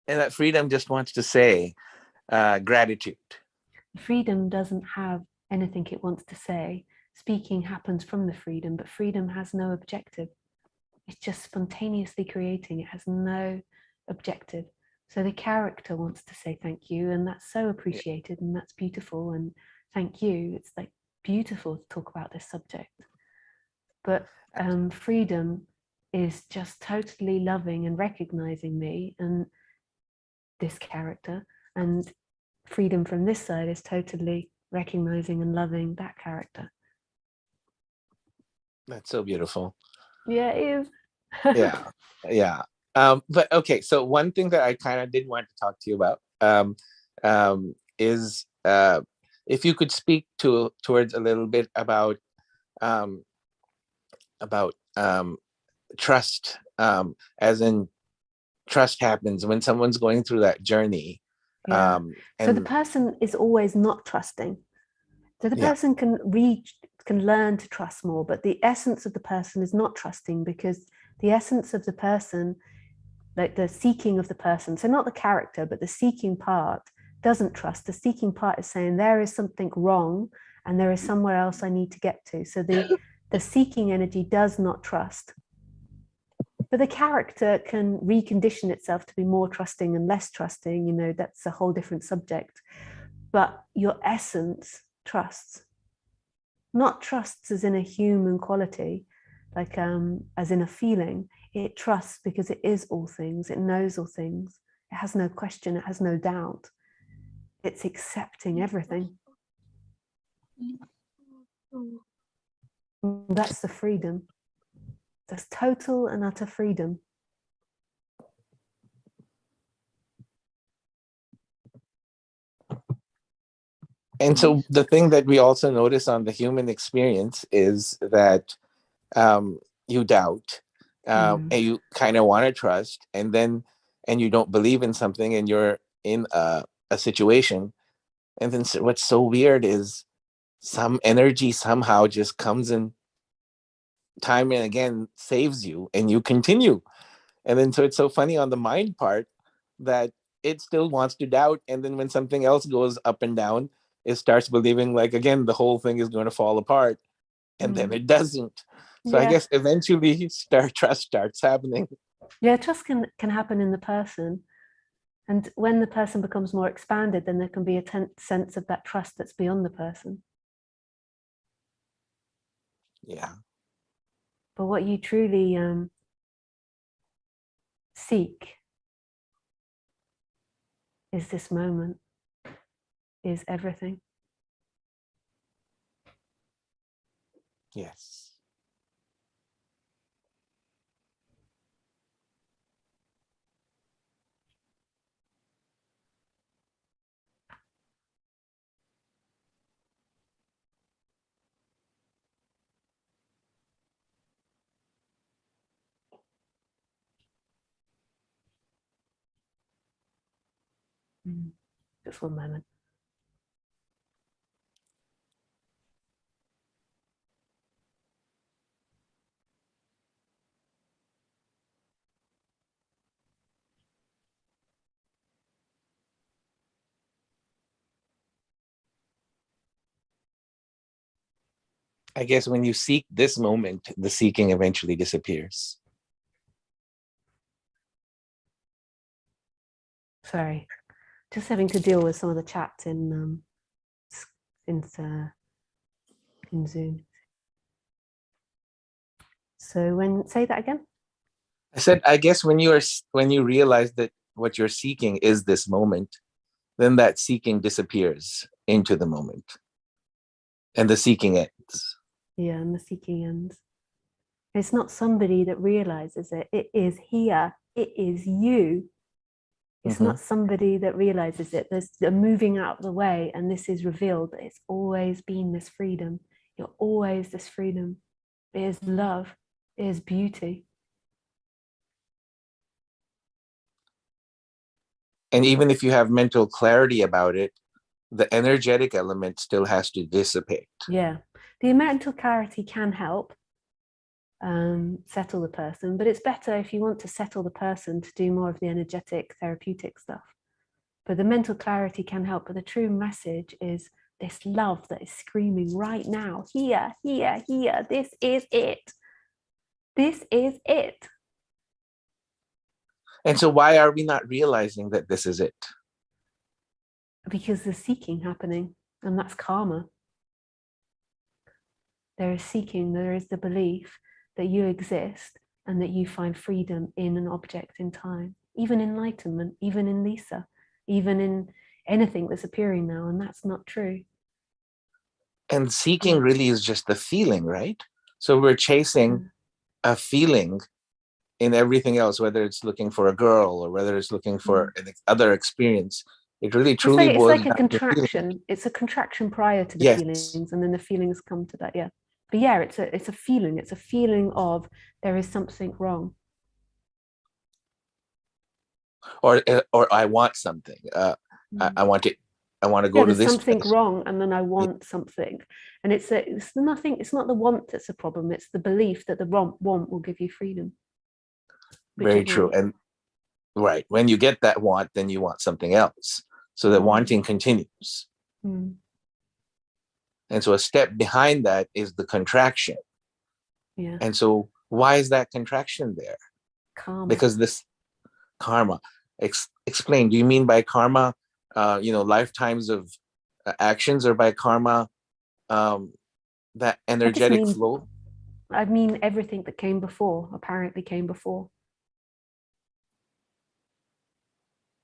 And that freedom just wants to say gratitude. Freedom doesn't have anything it wants to say. Speaking happens from the freedom, but freedom has no objective. It's just spontaneously creating. It has no objective. So the character wants to say thank you, and that's so appreciated, and that's beautiful, and thank you. It's like beautiful to talk about this subject. But freedom is just totally loving and recognizing me and this character, and freedom from this side is totally recognizing and loving that character. That's so beautiful. Yeah, it is. Yeah. But okay, so one thing that I kind of did want to talk to you about is if you could speak towards a little bit about trust, as in trust happens when someone's going through that journey. Yeah. So the person is always not trusting. So the person can learn to trust more, but the essence of the person is not trusting, because the essence of the person, like the seeking of the person, so not the character, but the seeking part doesn't trust. The seeking part is saying there is something wrong and there is somewhere else I need to get to. So the seeking energy does not trust. But the character can recondition itself to be more trusting and less trusting, you know, that's a whole different subject. But your essence trusts. Not trusts as in a human quality, like as in a feeling. It trusts because it is all things, it knows all things, it has no question, it has no doubt. It's accepting everything. That's the freedom. That's total and utter freedom. And so the thing that we also notice on the human experience is that you doubt, and you kind of want to trust, and you don't believe in something, and you're in a situation, and then what's so weird is some energy somehow just comes in time and again, saves you, and you continue. And then so it's so funny on the mind part that it still wants to doubt, and then when something else goes up and down, it starts believing like, again, the whole thing is going to fall apart, and then it doesn't. So I guess eventually trust starts happening. Yeah, trust can happen in the person. And when the person becomes more expanded, then there can be a sense of that trust that's beyond the person. Yeah. But what you truly seek is this moment, is everything. Yes. Just one moment. I guess when you seek this moment, the seeking eventually disappears. Sorry, just having to deal with some of the chats in Zoom. So say that again. I said, I guess when you realize that what you're seeking is this moment, then that seeking disappears into the moment, and the seeking ends. Yeah, and the seeking ends. It's not somebody that realizes it. It is here. It is you. It's not somebody that realizes it. There's a moving out of the way, and this is revealed that it's always been this freedom. You're always this freedom. It is love. It is beauty. And even if you have mental clarity about it, the energetic element still has to dissipate. Yeah, the mental clarity can help settle the person, but it's better if you want to settle the person to do more of the energetic therapeutic stuff. But the mental clarity can help, but the true message is this love that is screaming right now, here, here, here. This is it. This is it. And so why are we not realizing that this is it? Because there's seeking happening, and that's karma. There is seeking, there is the belief that you exist and that you find freedom in an object in time, even enlightenment, even in Lisa, even in anything that's appearing now, and that's not true. And seeking really is just the feeling, right? So we're chasing a feeling in everything else, whether it's looking for a girl or whether it's looking for other experience. It really truly it's like a down to contraction. It's a contraction prior to the Yes. feelings, and then the feelings come to that. Yeah, but yeah, it's a feeling. It's a feeling of there is something wrong. or I want something. I want it. I want to go to there's this something place. wrong, and then I want something, and it's nothing. It's not the want that's a problem. It's the belief that the want will give you freedom. Very true. And right, when you get that want, then you want something else. So the wanting continues. Mm. And so a step behind that is the contraction. Yeah. And so why is that contraction there? Karma. Because this karma. Explain. Do you mean by karma, lifetimes of actions, or by karma, that energetic flow? I mean everything that came before, apparently came before.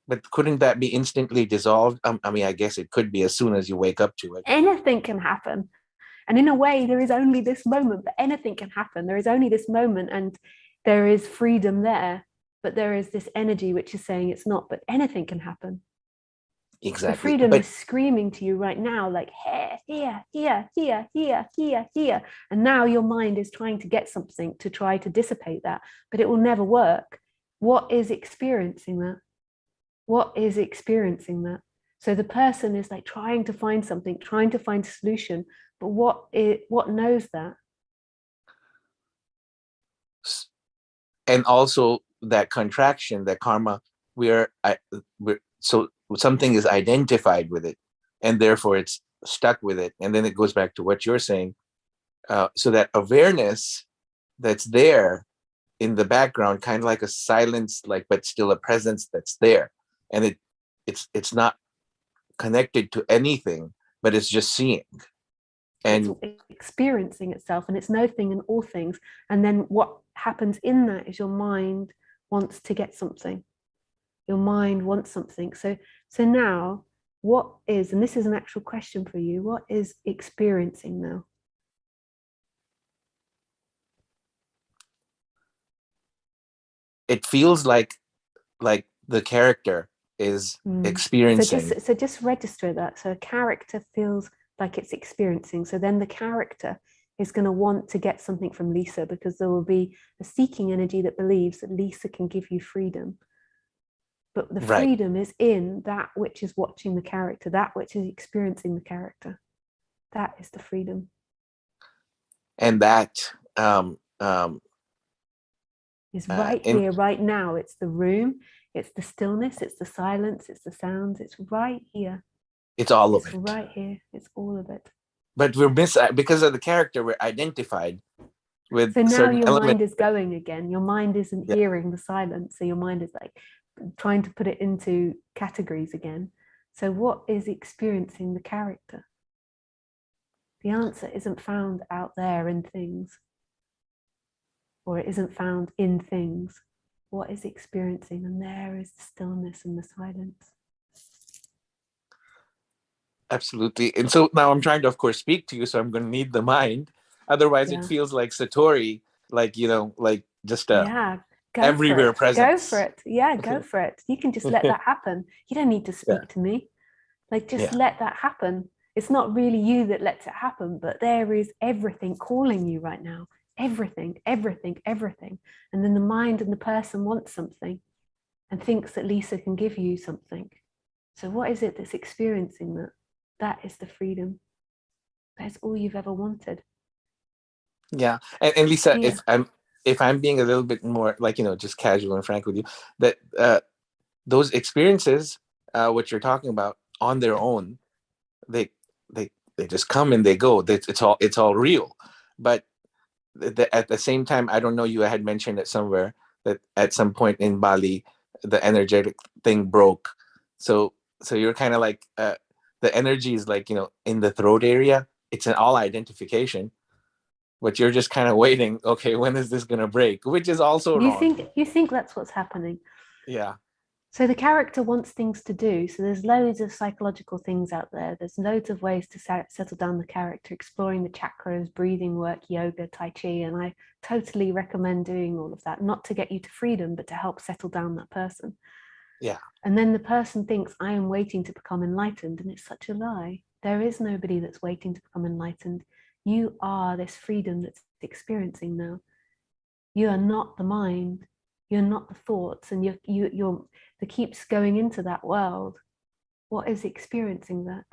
But couldn't that be instantly dissolved? I mean, I guess it could be as soon as you wake up to it. Anything can happen. And in a way, there is only this moment, but anything can happen. There is only this moment, and there is freedom there, but there is this energy which is saying it's not, but anything can happen. Exactly. The freedom is screaming to you right now, like here, here, here, here, here, here, here. And now your mind is trying to get something to try to dissipate that, but it will never work. What is experiencing that? What is experiencing that? So the person is like trying to find something, trying to find a solution, but what knows that? And also that contraction, that karma, so something is identified with it, and therefore it's stuck with it. And then it goes back to what you're saying. So that awareness that's there in the background, kind of like a silence, but still a presence that's there. And it's not connected to anything, but it's just seeing. And it's experiencing itself, and it's no thing and all things. And then what happens in that is your mind wants to get something. Your mind wants something. So now what is, and this is an actual question for you, what is experiencing now? It feels like the character is experiencing. So just register that. So a character feels like it's experiencing. So then the character is going to want to get something from Lisa, because there will be a seeking energy that believes that Lisa can give you freedom. But the freedom is in that which is watching the character, that which is experiencing the character. That is the freedom. And that is right here, right now. It's the room, it's the stillness, it's the silence, it's the sounds. It's right here. It's all of it. Right here. It's all of it. But we're because of the character, we're identified with. So now your mind is going again. Your mind isn't hearing the silence. So your mind is like, trying to put it into categories again. So what is experiencing the character? The answer isn't found out there in things, or it isn't found in things. What is experiencing? And there is the stillness and the silence. Absolutely. And so now I'm trying to, of course, speak to you, so I'm going to need the mind. Otherwise, it feels like Satori, like, you know, like just a everywhere presence. Go for it. Yeah, go for it. You can just let that happen. You don't need to speak to me. Like, just let that happen. It's not really you that lets it happen, but there is everything calling you right now. Everything, everything, everything. And then the mind and the person wants something and thinks that Lisa can give you something. So what is it that's experiencing that? That is the freedom. That's all you've ever wanted. Yeah. And Lisa, if I'm being a little bit more like, you know, just casual and frank with you, that those experiences, what you're talking about on their own, they just come and they go. It's all real. But at the same time, I don't know, you had mentioned it somewhere that at some point in Bali, the energetic thing broke. So you're kind of like, the energy is like, you know, in the throat area. It's an all identification, but you're just kind of waiting. Okay, when is this going to break? Which is also wrong. You think that's what's happening. Yeah. So the character wants things to do. So there's loads of psychological things out there. There's loads of ways to settle down the character, exploring the chakras, breathing work, yoga, Tai Chi. And I totally recommend doing all of that, not to get you to freedom, but to help settle down that person. Yeah. And then the person thinks, I am waiting to become enlightened. And it's such a lie. There is nobody that's waiting to become enlightened. You are this freedom that's experiencing now. You are not the mind. You're not the thoughts, and you're that keeps going into that world. What is experiencing that?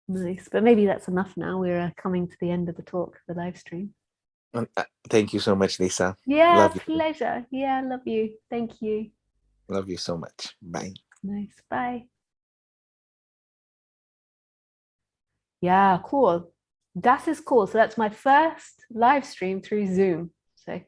Nice, but maybe that's enough now. We're coming to the end of the talk, the live stream. Thank you so much, Lisa. Yeah, love pleasure. You. Yeah, love you. Thank you. Love you so much. Bye. Nice. Bye. Yeah, cool. That is cool. So that's my first live stream through Zoom. So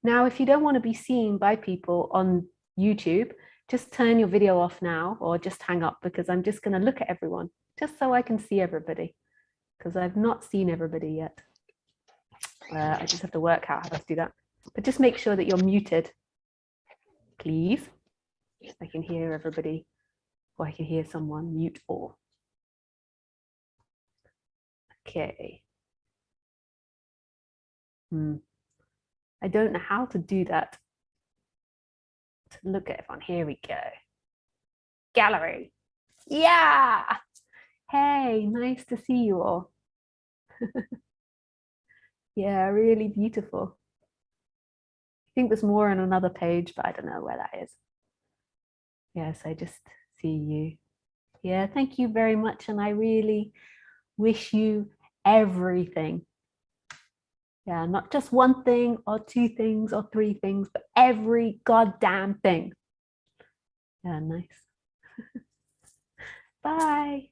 now if you don't want to be seen by people on YouTube, just turn your video off now or just hang up, because I'm just going to look at everyone just so I can see everybody, because I've not seen everybody yet. I just have to work out how to do that. But just make sure that you're muted, please. I can hear everybody, or I can hear someone. Mute all. Okay. I don't know how to do that. To look at everyone. Here we go. Gallery. Yeah. Hey, nice to see you all. Yeah, really beautiful. I think there's more on another page, but I don't know where that is. Yes, I just see you. Yeah, thank you very much. And I really wish you everything. Yeah, not just one thing or two things or three things, but every goddamn thing. Yeah, nice. Bye.